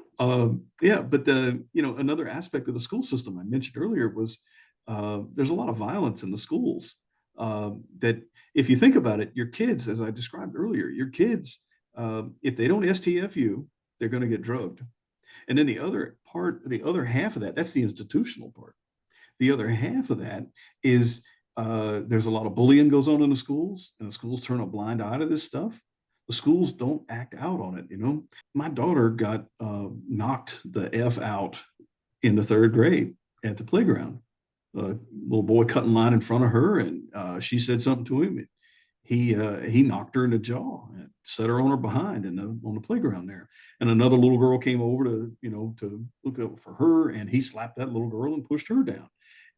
Yeah, but another aspect of the school system I mentioned earlier was there's a lot of violence in the schools. That if you think about it, your kids, as I described earlier, your kids, if they don't STFU, they're going to get drugged. And then the other half of that, that's the institutional part. The other half of that is there's a lot of bullying goes on in the schools, and the schools turn a blind eye to this stuff. The schools don't act out on it. My daughter got knocked the F out in the 3rd grade at the playground. A little boy cut in line in front of her, and she said something to him. He knocked her in the jaw and set her on her behind on the playground there. And another little girl came over to look up for her, and he slapped that little girl and pushed her down.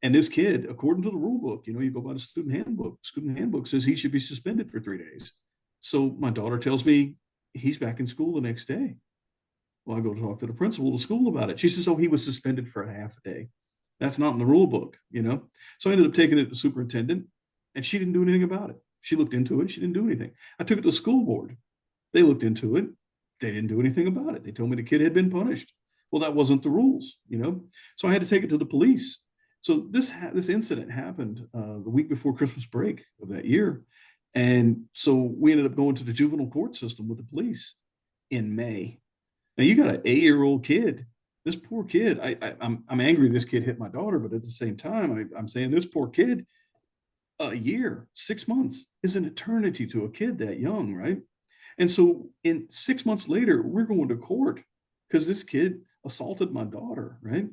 And this kid, according to the rule book, you go by the student handbook. Student handbook says he should be suspended for 3 days. So my daughter tells me he's back in school the next day. Well, I go to talk to the principal of the school about it. She says, "Oh, he was suspended for a half a day." That's not in the rule book. So I ended up taking it to the superintendent, and she didn't do anything about it. She looked into it. She didn't do anything. I took it to the school board. They looked into it. They didn't do anything about it. They told me the kid had been punished. Well, that wasn't the rules. So I had to take it to the police. So this incident happened the week before Christmas break of that year. And so we ended up going to the juvenile court system with the police in May. Now you got an 8-year-old kid. This poor kid. I'm angry this kid hit my daughter, but at the same time, I'm saying this poor kid, a year, 6 months is an eternity to a kid that young, right? And so in 6 months later, we're going to court because this kid assaulted my daughter, right?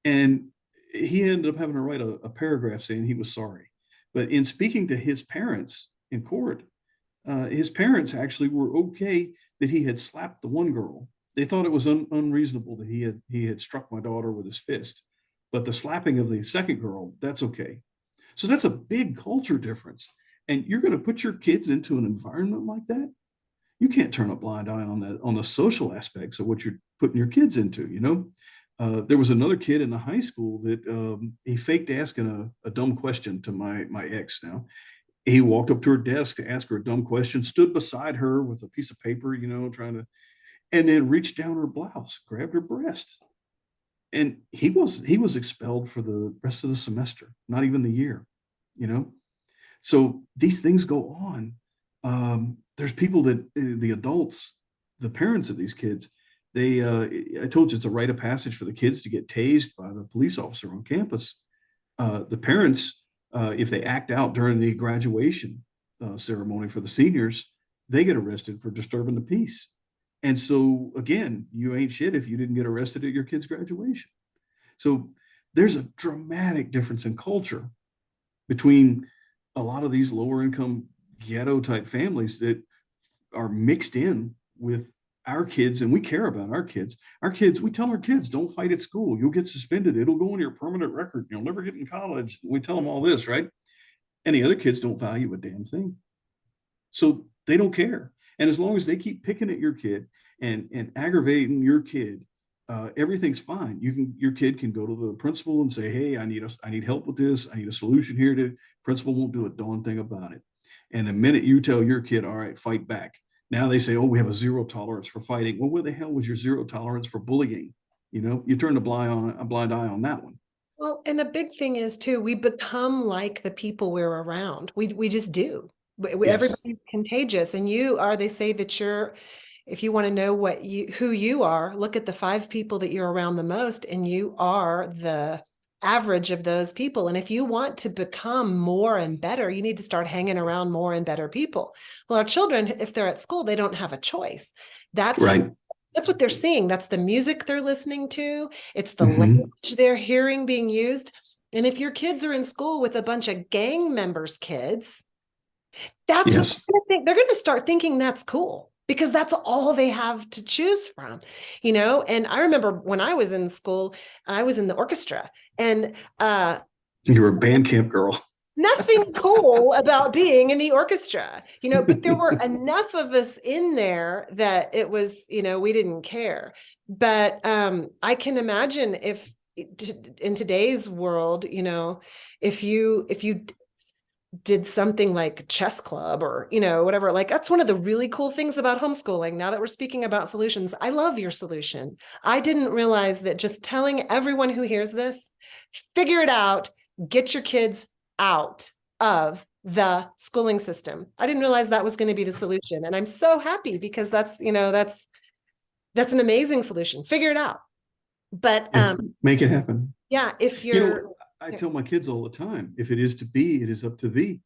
And he ended up having to write a paragraph saying he was sorry. But in speaking to his parents in court, his parents actually were okay that he had slapped the one girl. They thought it was unreasonable that he had struck my daughter with his fist, but the slapping of the second girl, that's okay. So that's a big culture difference. And you're going to put your kids into an environment like that. You can't turn a blind eye on the social aspects of what you're putting your kids into. There was another kid in the high school that he faked asking a dumb question to my ex. Now he walked up to her desk to ask her a dumb question, stood beside her with a piece of paper, trying to, and then reached down her blouse, grabbed her breast. And he was expelled for the rest of the semester, not even the year. So these things go on. There's people that the adults, the parents of these kids, I told you it's a rite of passage for the kids to get tased by the police officer on campus. The parents, if they act out during the graduation ceremony for the seniors, they get arrested for disturbing the peace. And so again, you ain't shit if you didn't get arrested at your kid's graduation. So there's a dramatic difference in culture between a lot of these lower income ghetto type families that are mixed in with our kids, and we care about our kids. We tell our kids, don't fight at school. You'll get suspended. It'll go on your permanent record. You'll never get in college. We tell them all this, right? And the other kids don't value a damn thing. So they don't care. And as long as they keep picking at your kid and aggravating your kid, everything's fine. Your kid can go to the principal and say, "Hey, I need help with this. I need a solution here." The principal won't do a darn thing about it. And the minute you tell your kid, "All right, fight back," Now they say, oh, we have a zero tolerance for fighting. Well, where the hell was your zero tolerance for bullying? You turned a blind eye on that one.
Well, and a big thing is too, we become like the people we're around. We just do.
Yes.
Everybody's contagious, and they say that if you want to know who you are, look at the 5 people that you're around the most, and you are the average of those people. And if you want to become more and better, you need to start hanging around more and better people. Well, our children, if they're at school, they don't have a choice.
Right.
That's what they're seeing. That's the music they're listening to. It's the
Mm-hmm.
language they're hearing being used. And if your kids are in school with a bunch of gang members' kids, that's
Yes.
what they're going to think. They're going to start thinking that's cool because that's all they have to choose from, And I remember when I was in school, I was in the orchestra, and
you were a band camp girl.
Nothing cool about being in the orchestra, but there were enough of us in there that it was, we didn't care. But I can imagine if in today's world, if you did something like chess club or, whatever, like that's one of the really cool things about homeschooling. Now that we're speaking about solutions, I love your solution. I didn't realize that just telling everyone who hears this, figure it out, get your kids out of the schooling system. I didn't realize that was going to be the solution. And I'm so happy because that's an amazing solution. Figure it out. But
make it happen.
Yeah, if you're
I tell my kids all the time, if it is to be, it is up to thee.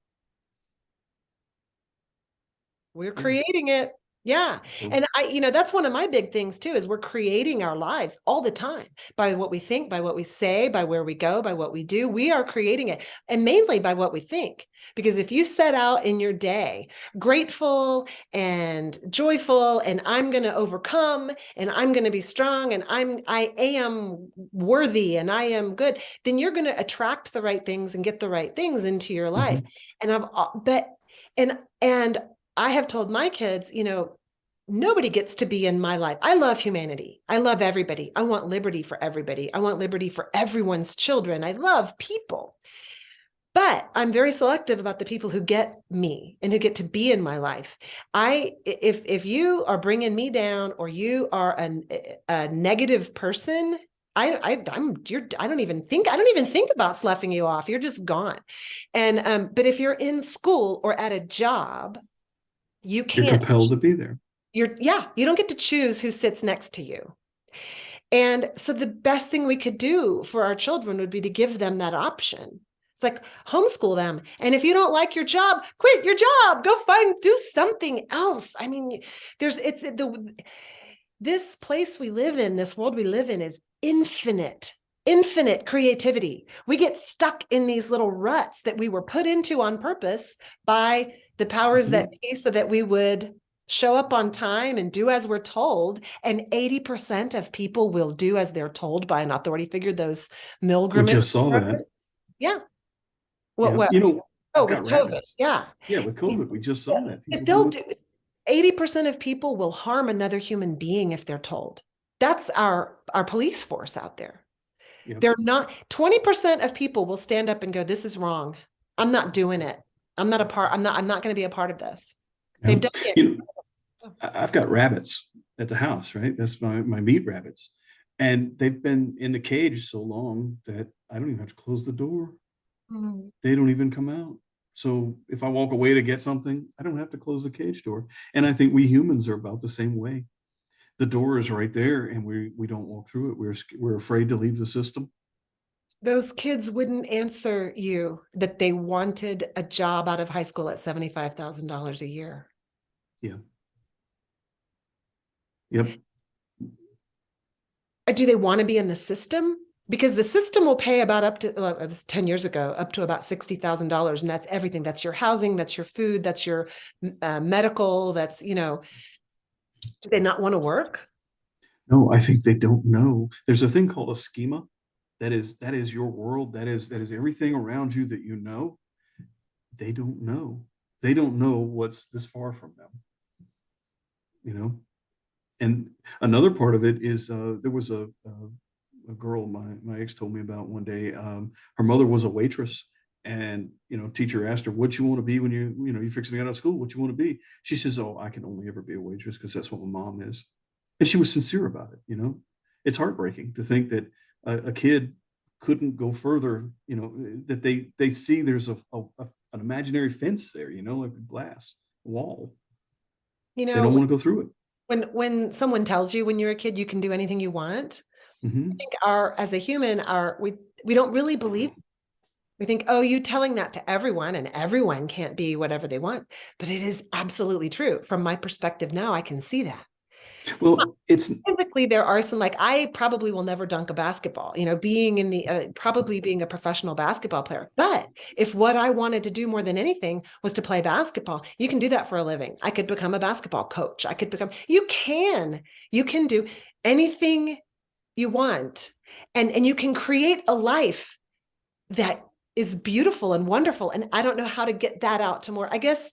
We're creating it. Yeah. And that's one of my big things too, is we're creating our lives all the time by what we think, by what we say, by where we go, by what we do. We are creating it, and mainly by what we think. Because if you set out in your day grateful and joyful, and I'm going to overcome, and I'm going to be strong, and I am worthy, and I am good, then you're going to attract the right things and get the right things into your life. Mm-hmm. And I have told my kids, nobody gets to be in my life. I love humanity. I love everybody. I want liberty for everybody. I want liberty for everyone's children. I love people. But I'm very selective about the people who get me and who get to be in my life. If you are bringing me down, or you are a negative person, I don't even think about sloughing you off. You're just gone. And but if you're in school or at a job, you're
compelled to be there.
You don't get to choose who sits next to you. And so the best thing we could do for our children would be to give them that option. It's like, homeschool them. And if you don't like your job, quit your job, do something else. I mean, this place we live in, this world we live in, is infinite creativity. We get stuck in these little ruts that we were put into on purpose by the powers mm-hmm. that be, so that we would show up on time and do as we're told. And 80% of people will do as they're told by an authority figure. Those Milgram.
We just saw that.
Yeah.
With
COVID.
Rabbits.
Yeah.
Yeah, with COVID, we just saw that.
If they'll do 80% of people will harm another human being if they're told. That's our police force out there. Yep. They're not 20% of people will stand up and go, this is wrong. I'm not doing it. I'm not going to be a part of this. They've done it.
I've got rabbits at the house, right? That's my meat rabbits. And they've been in the cage so long that I don't even have to close the door. Mm. They don't even come out. So if I walk away to get something, I don't have to close the cage door. And I think we humans are about the same way. The door is right there, and we don't walk through it. We're afraid to leave the system.
Those kids wouldn't answer you that they wanted a job out of high school at $75,000 a year.
Yeah. Yep.
Do they want to be in the system? Because the system will pay about up to, it was 10 years ago, up to about $60,000. And that's everything. That's your housing, that's your food, that's your medical, that's, do they not want to work?
No, I think they don't know. There's a thing called a schema. That is your world. That is everything around you that you know. They don't know. They don't know what's this far from them. And another part of it is there was a girl my ex told me about one day. Her mother was a waitress, And, teacher asked her, what you want to be when you're fixing to get out of school, what you want to be. She says, oh, I can only ever be a waitress because that's what my mom is. And she was sincere about it. It's heartbreaking to think that a kid couldn't go further, that they see there's an imaginary fence there, like a glass wall.
You
They don't
know,
want to go through it.
when someone tells you when you're a kid you can do anything you want,
Mm-hmm.
I think as a human, we don't really believe. We think, oh, you telling that to everyone, and everyone can't be whatever they want. But it is absolutely true. From my perspective now, I can see that.
Well, it's
Typically, there are some, like, I probably will never dunk a basketball, being in the probably being a professional basketball player. But if what I wanted to do more than anything was to play basketball, you can do that for a living. I could become a basketball coach. You can do anything you want, and you can create a life that is beautiful and wonderful. And I don't know how to get that out to more. I guess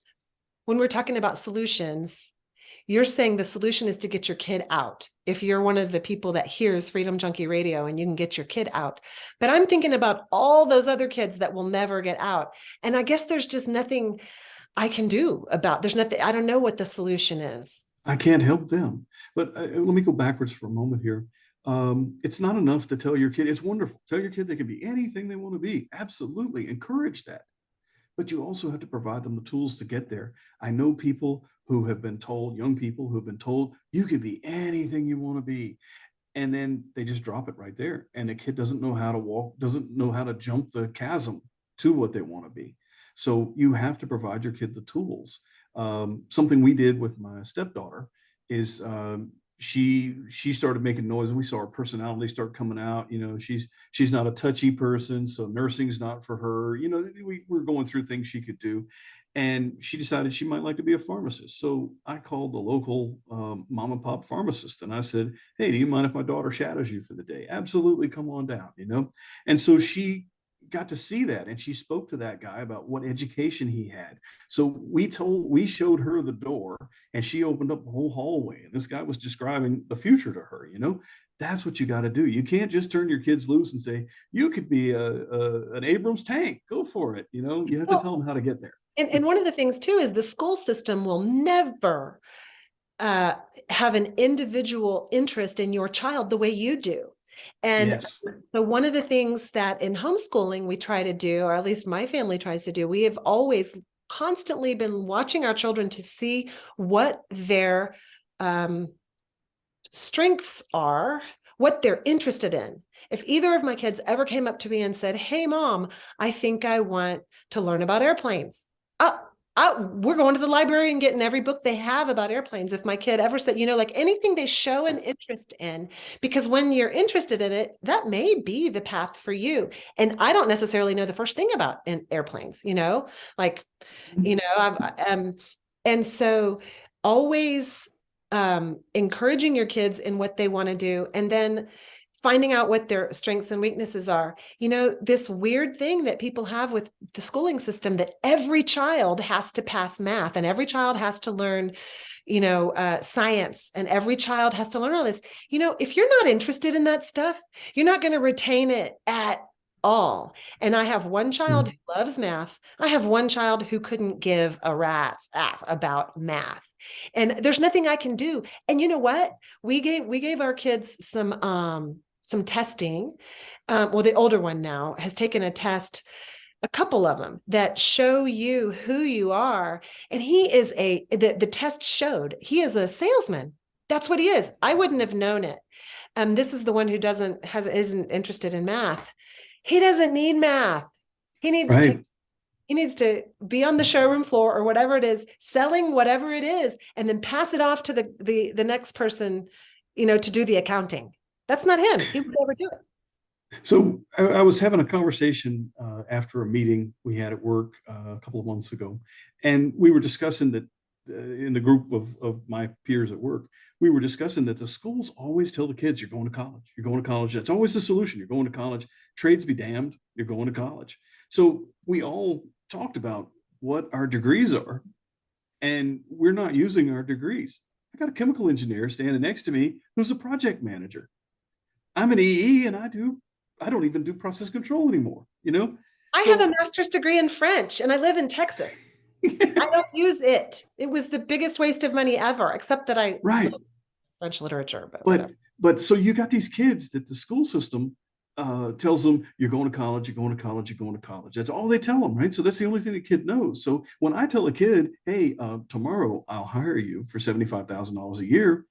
when we're talking about solutions, you're saying the solution is to get your kid out. If you're one of the people that hears Freedom Junkie Radio and you can get your kid out. But I'm thinking about all those other kids that will never get out. And I guess there's just nothing I can do there's nothing, I don't know what the solution is.
I can't help them. But let me go backwards for a moment here. It's not enough to tell your kid, it's wonderful. Tell your kid they can be anything they want to be. Absolutely. Encourage that. But you also have to provide them the tools to get there. I know people who have been told, young people who have been told, you can be anything you want to be. And then they just drop it right there. And the kid doesn't know how to walk, doesn't know how to jump the chasm to what they want to be. So you have to provide your kid the tools. Something we did with my stepdaughter is she started making noise. We saw her personality start coming out. She's not a touchy person, so nursing's not for her. We were going through things she could do, and she decided she might like to be a pharmacist. So I called the local mom and pop pharmacist, and I said, hey, do you mind if my daughter shadows you for the day? Absolutely, come on down. And so she got to see that, and she spoke to that guy about what education he had. So we showed her the door, and she opened up the whole hallway, and this guy was describing the future to her. That's what you got to do. You can't just turn your kids loose and say you could be an Abrams tank, go for it. You have to tell them how to get there.
And one of the things too is the school system will never have an individual interest in your child the way you do. And
yes.
So one of the things that in homeschooling we try to do, or at least my family tries to do, we have always constantly been watching our children to see what their strengths are, what they're interested in. If either of my kids ever came up to me and said, hey, Mom, I think I want to learn about airplanes. We're going to the library and getting every book they have about airplanes. If my kid ever said, like anything they show an interest in, because when you're interested in it, that may be the path for you. And I don't necessarily know the first thing about airplanes, and so always encouraging your kids in what they want to do, and then finding out what their strengths and weaknesses are. This weird thing that people have with the schooling system, that every child has to pass math and every child has to learn, science, and every child has to learn all this. If you're not interested in that stuff, you're not going to retain it at all. And I have one child who loves math. I have one child who couldn't give a rat's ass about math. And there's nothing I can do. And you know what? We gave our kids some testing. The older one now has taken a test, a couple of them, that show you who you are. And he is the test showed he is a salesman. That's what he is. I wouldn't have known it. This is the one who isn't interested in math. He doesn't need math. He needs to be on the showroom floor or whatever it is, selling whatever it is, and then pass it off to the next person, to do the accounting. That's not him. He would never do it.
So I was having a conversation after a meeting we had at work a couple of months ago, and we were discussing that in the group of my peers at work, we were discussing that the schools always tell the kids, you're going to college, you're going to college. That's always the solution. You're going to college. Trades be damned. You're going to college. So we all talked about what our degrees are, and we're not using our degrees. I got a chemical engineer standing next to me who's a project manager. I'm an EE, and I don't even do process control anymore.
I have a master's degree in French and I live in Texas. I don't use it. It was the biggest waste of money ever, except that I
Right.
love French literature, but
But
whatever.
so you got these kids that the school system tells them you're going to college, you're going to college, you're going to college. That's all they tell them, right? So that's the only thing the kid knows. So when I tell a kid, hey, tomorrow I'll hire you for $75,000 a year,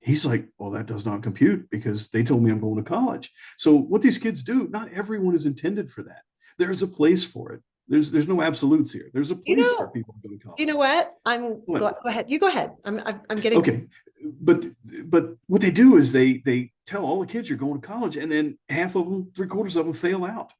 he's like, well, that does not compute because they told me I'm going to college. So what these kids do, not everyone is intended for that. There's a place for it. There's no absolutes here. There's a place for people to go to college.
You know what? Go ahead. You go ahead. I'm getting
okay. But what they do is they tell all the kids you're going to college, and then half of them, 3/4 of them fail out.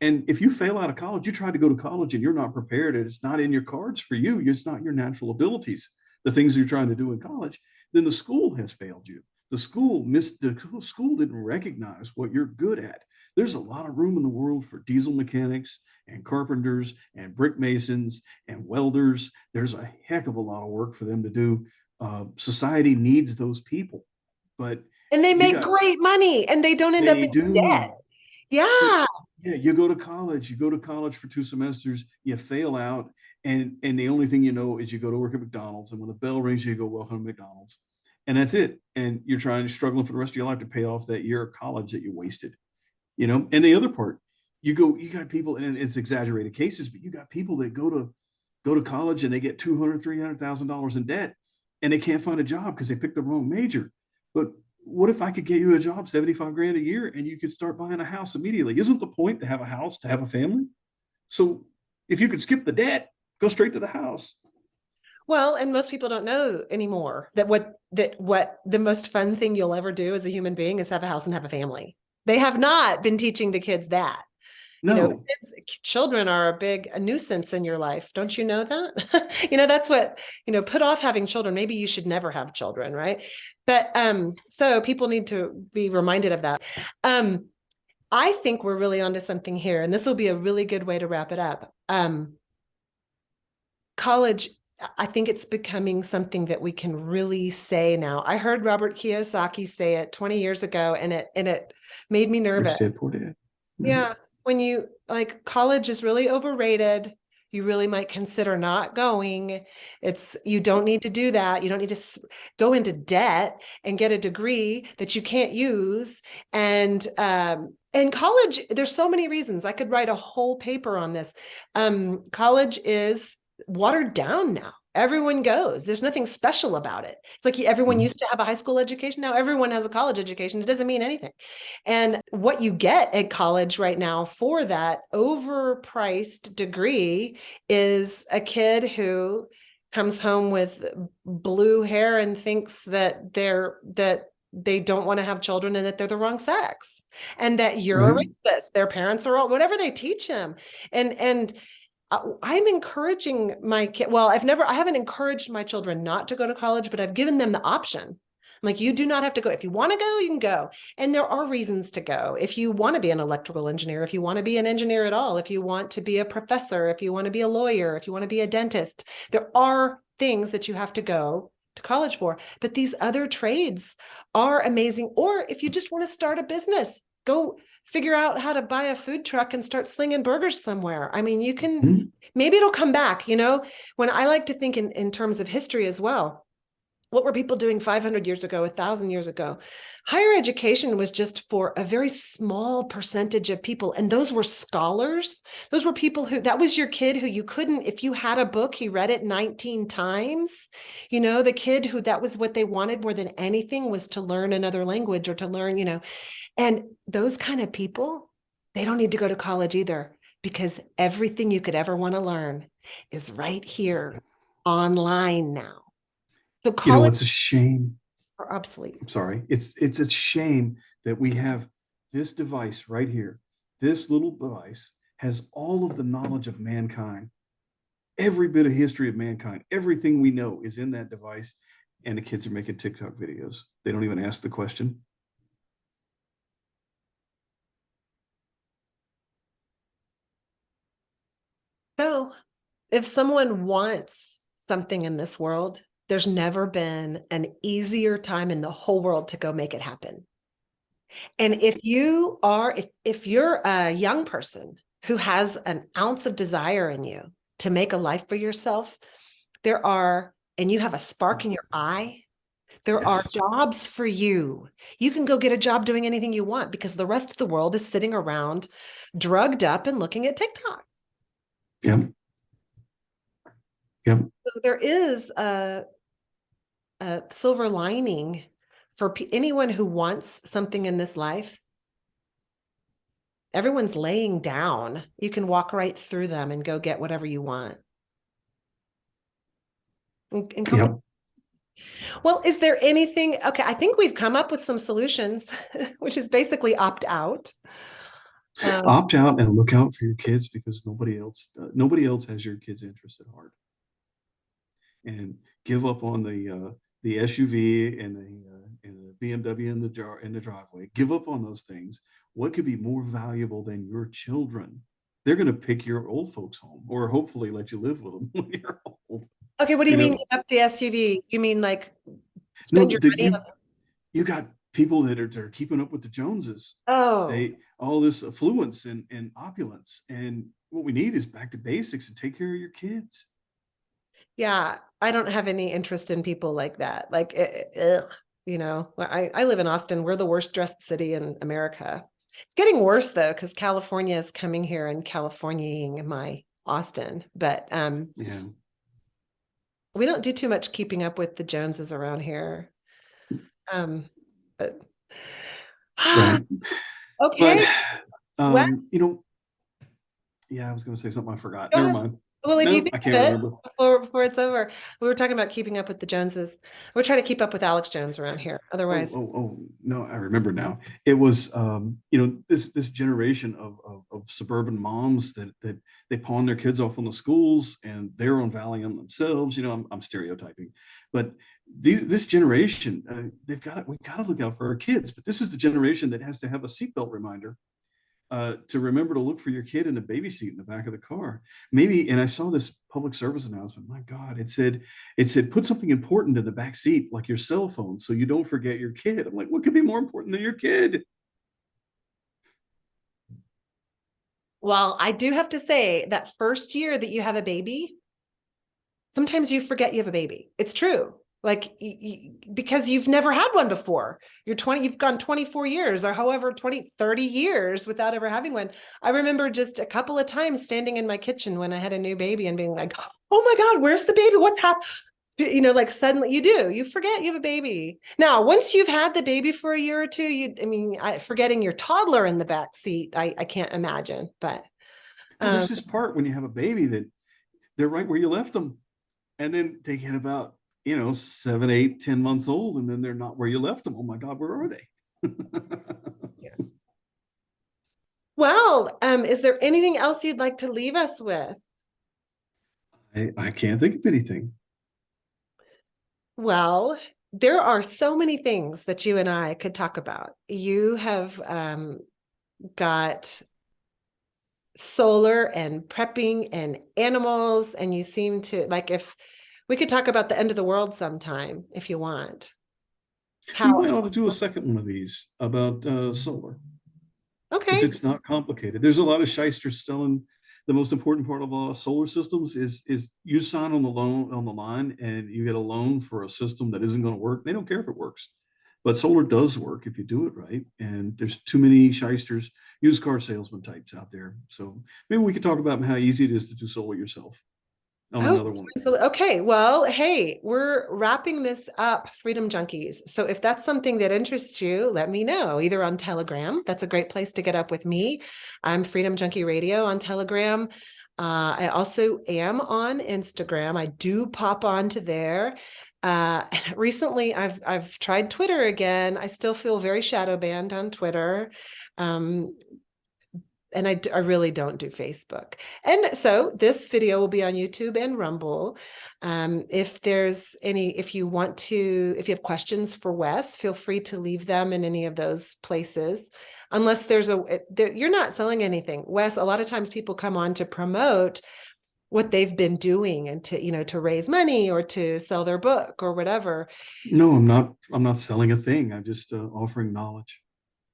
And if you fail out of college, you try to go to college and you're not prepared, and it's not in your cards for you. It's not your natural abilities, the things you're trying to do in college. Then the school has failed you. The school didn't recognize what you're good at. There's a lot of room in the world for diesel mechanics and carpenters and brick masons and welders. There's a heck of a lot of work for them to do. Society needs those people,
and they make great money and they don't end up in debt. Yeah.
Yeah, you go to college for 2 semesters, you fail out, and the only thing you know is you go to work at McDonald's, and when the bell rings, you go, welcome to McDonald's. And that's it. And you're struggling for the rest of your life to pay off that year of college that you wasted. And the other part, you got people, and it's exaggerated cases, but you got people that go to college and they get $200,000-$300,000 in debt and they can't find a job because they picked the wrong major. But what if I could get you a job, 75 grand a year, and you could start buying a house immediately? Isn't the point to have a house, to have a family? So if you could skip the debt, go straight to the house.
Well, and most people don't know anymore that what the most fun thing you'll ever do as a human being is have a house and have a family. They have not been teaching the kids that.
No.
Children are a nuisance in your life. Don't you know that? That's what, put off having children. Maybe you should never have children, right? But so people need to be reminded of that. I think we're really onto something here, and this will be a really good way to wrap it up. College, I think it's becoming something that we can really say now. I heard Robert Kiyosaki say it 20 years ago, and it made me nervous.
Rich Dad, Poor Dad. Mm-hmm.
Yeah. When you college is really overrated, you really might consider not going. You don't need to do that. You don't need to go into debt and get a degree that you can't use. And college, there's so many reasons. I could write a whole paper on this. College is watered down now. Everyone goes. There's nothing special about it. It's like everyone used to have a high school education. Now everyone has a college education. It doesn't mean anything. And what you get at college right now for that overpriced degree is a kid who comes home with blue hair and thinks that they don't want to have children and that they're the wrong sex and that you're a racist. Their parents are all, whatever they teach them. And I'm encouraging my kid. Well, I haven't encouraged my children not to go to college, but I've given them the option. I'm like, you do not have to go. If you want to go, you can go. And there are reasons to go. If you want to be an electrical engineer, if you want to be an engineer at all, if you want to be a professor, if you want to be a lawyer, if you want to be a dentist, there are things that you have to go to college for. But these other trades are amazing. Or if you just want to start a business, go figure out how to buy a food truck and start slinging burgers somewhere. I mean, you can, maybe it'll come back, when I like to think in terms of history as well. What were people doing 500 years ago, 1,000 years ago? Higher education was just for a very small percentage of people. And those were scholars. Those were people that was your kid who you couldn't, if you had a book, he read it 19 times. The kid who that was what they wanted more than anything was to learn another language or to learn, and those kind of people, they don't need to go to college either, because everything you could ever want to learn is right here online now. So college,
it's a shame.
Are obsolete.
I'm sorry. It's a shame that we have this device right here. This little device has all of the knowledge of mankind. Every bit of history of mankind, everything we know is in that device, and the kids are making TikTok videos. They don't even ask the question.
So if someone wants something in this world, there's never been an easier time in the whole world to go make it happen. And if you're a young person who has an ounce of desire in you to make a life for yourself, there are, and you have a spark in your eye, there are
Yes.
jobs for you. You can go get a job doing anything you want because the rest of the world is sitting around drugged up and looking at TikTok.
Yep. Yep.
So there is a silver lining for anyone who wants something in this life. Everyone's laying down. You can walk right through them and go get whatever you want. And come
Yep.
Well, is there anything? Okay, I think we've come up with some solutions, which is basically opt out.
Opt out and look out for your kids because nobody else has your kids' interest at heart. And give up on the SUV and the BMW in the driveway. Give up on those things. What could be more valuable than your children? They're going to pick your old folks home, or hopefully let you live with them when you're old.
Okay, what do you
You
mean
know,
give up the SUV? You mean like
no,
spend your money on?
you got people that are keeping up with the Joneses.
Oh,
They all this affluence and opulence, and what we need is back to basics and take care of your kids.
yeah. I don't have any interest in people like that. Like, ugh, I live in Austin. We're the worst dressed city in America. It's getting worse though, because California is coming here and Californiaing my Austin. But
Yeah.
we don't do too much keeping up with the Joneses around here. But
Right.
okay.
But
Wes,
yeah, I was going to say something I forgot.
go
Never
ahead.
mind.
Well, if you
No,
think
I
of
can't
it
remember.
before it's over, we were talking about keeping up with the Joneses. We're trying to keep up with Alex Jones around here.
Oh,
Otherwise,
oh, oh, no, I remember now. It was, this generation of suburban moms that they pawn their kids off on the schools and they're on Valium themselves. I'm stereotyping, but this generation, we got to look out for our kids. But this is the generation that has to have a seatbelt reminder to remember to look for your kid in the baby seat in the back of the car. Maybe, and I saw this public service announcement. My God, it said put something important in the back seat, like your cell phone, so you don't forget your kid. I'm like, what could be more important than your kid?
well, I do have to say that first year that you have a baby, sometimes you forget you have a baby. It's true. Like because you've never had one before. You've gone 24 years or however 20, 30 years without ever having one. I remember just a couple of times standing in my kitchen when I had a new baby and being like, oh my God, where's the baby? What's happened? Like suddenly you forget you have a baby. Now, once you've had the baby for a year or two, forgetting your toddler in the back seat, I can't imagine, but.
Well, there's this part when you have a baby that they're right where you left them, and then they get about 7, 8, 10 months old, and then they're not where you left them. Oh my God, where are they?
Well, is there anything else you'd like to leave us with?
I can't think of anything.
Well, there are so many things that you and I could talk about. You have got solar and prepping and animals, and you seem to like, if we could talk about the end of the world sometime, if you want.
We might ought to do a second one of these about solar, because
Okay.
it's not complicated. There's a lot of shysters selling. The most important part of solar systems is you sign on the line and you get a loan for a system that isn't going to work. They don't care if it works, but solar does work if you do it right. And there's too many shysters, used car salesman types out there. So maybe we could talk about how easy it is to do solar yourself on another one.
So, okay. Well, hey, we're wrapping this up, Freedom Junkies. So if that's something that interests you, let me know either on Telegram. That's a great place to get up with me. I'm Freedom Junkie Radio on Telegram. I also am on Instagram. I do pop onto there. Recently, I've tried Twitter again. I still feel very shadow banned on Twitter. And I really don't do Facebook. And so this video will be on YouTube and Rumble. If you have questions for Wes, feel free to leave them in any of those places. Unless you're not selling anything. Wes, a lot of times people come on to promote what they've been doing and to raise money or to sell their book or whatever.
No, I'm not selling a thing. I'm just offering knowledge.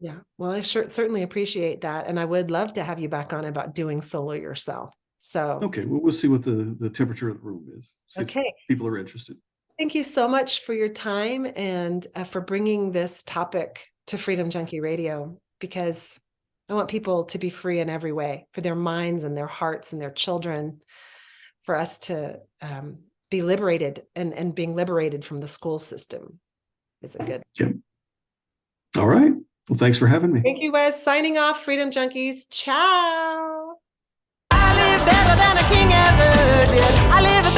Yeah. Well, I certainly appreciate that. And I would love to have you back on about doing solo yourself. So,
Okay, well, we'll see what the temperature of the room is. See if
okay.
people are interested.
Thank you so much for your time and for bringing this topic to Freedom Junkie Radio, because I want people to be free in every way, for their minds and their hearts and their children, for us to be liberated and being liberated from the school system. Is it good?
Yeah. All right. Well, thanks for having me.
Thank you, Wes. Signing off, Freedom Junkies. Ciao.
I live better than a king ever did. I live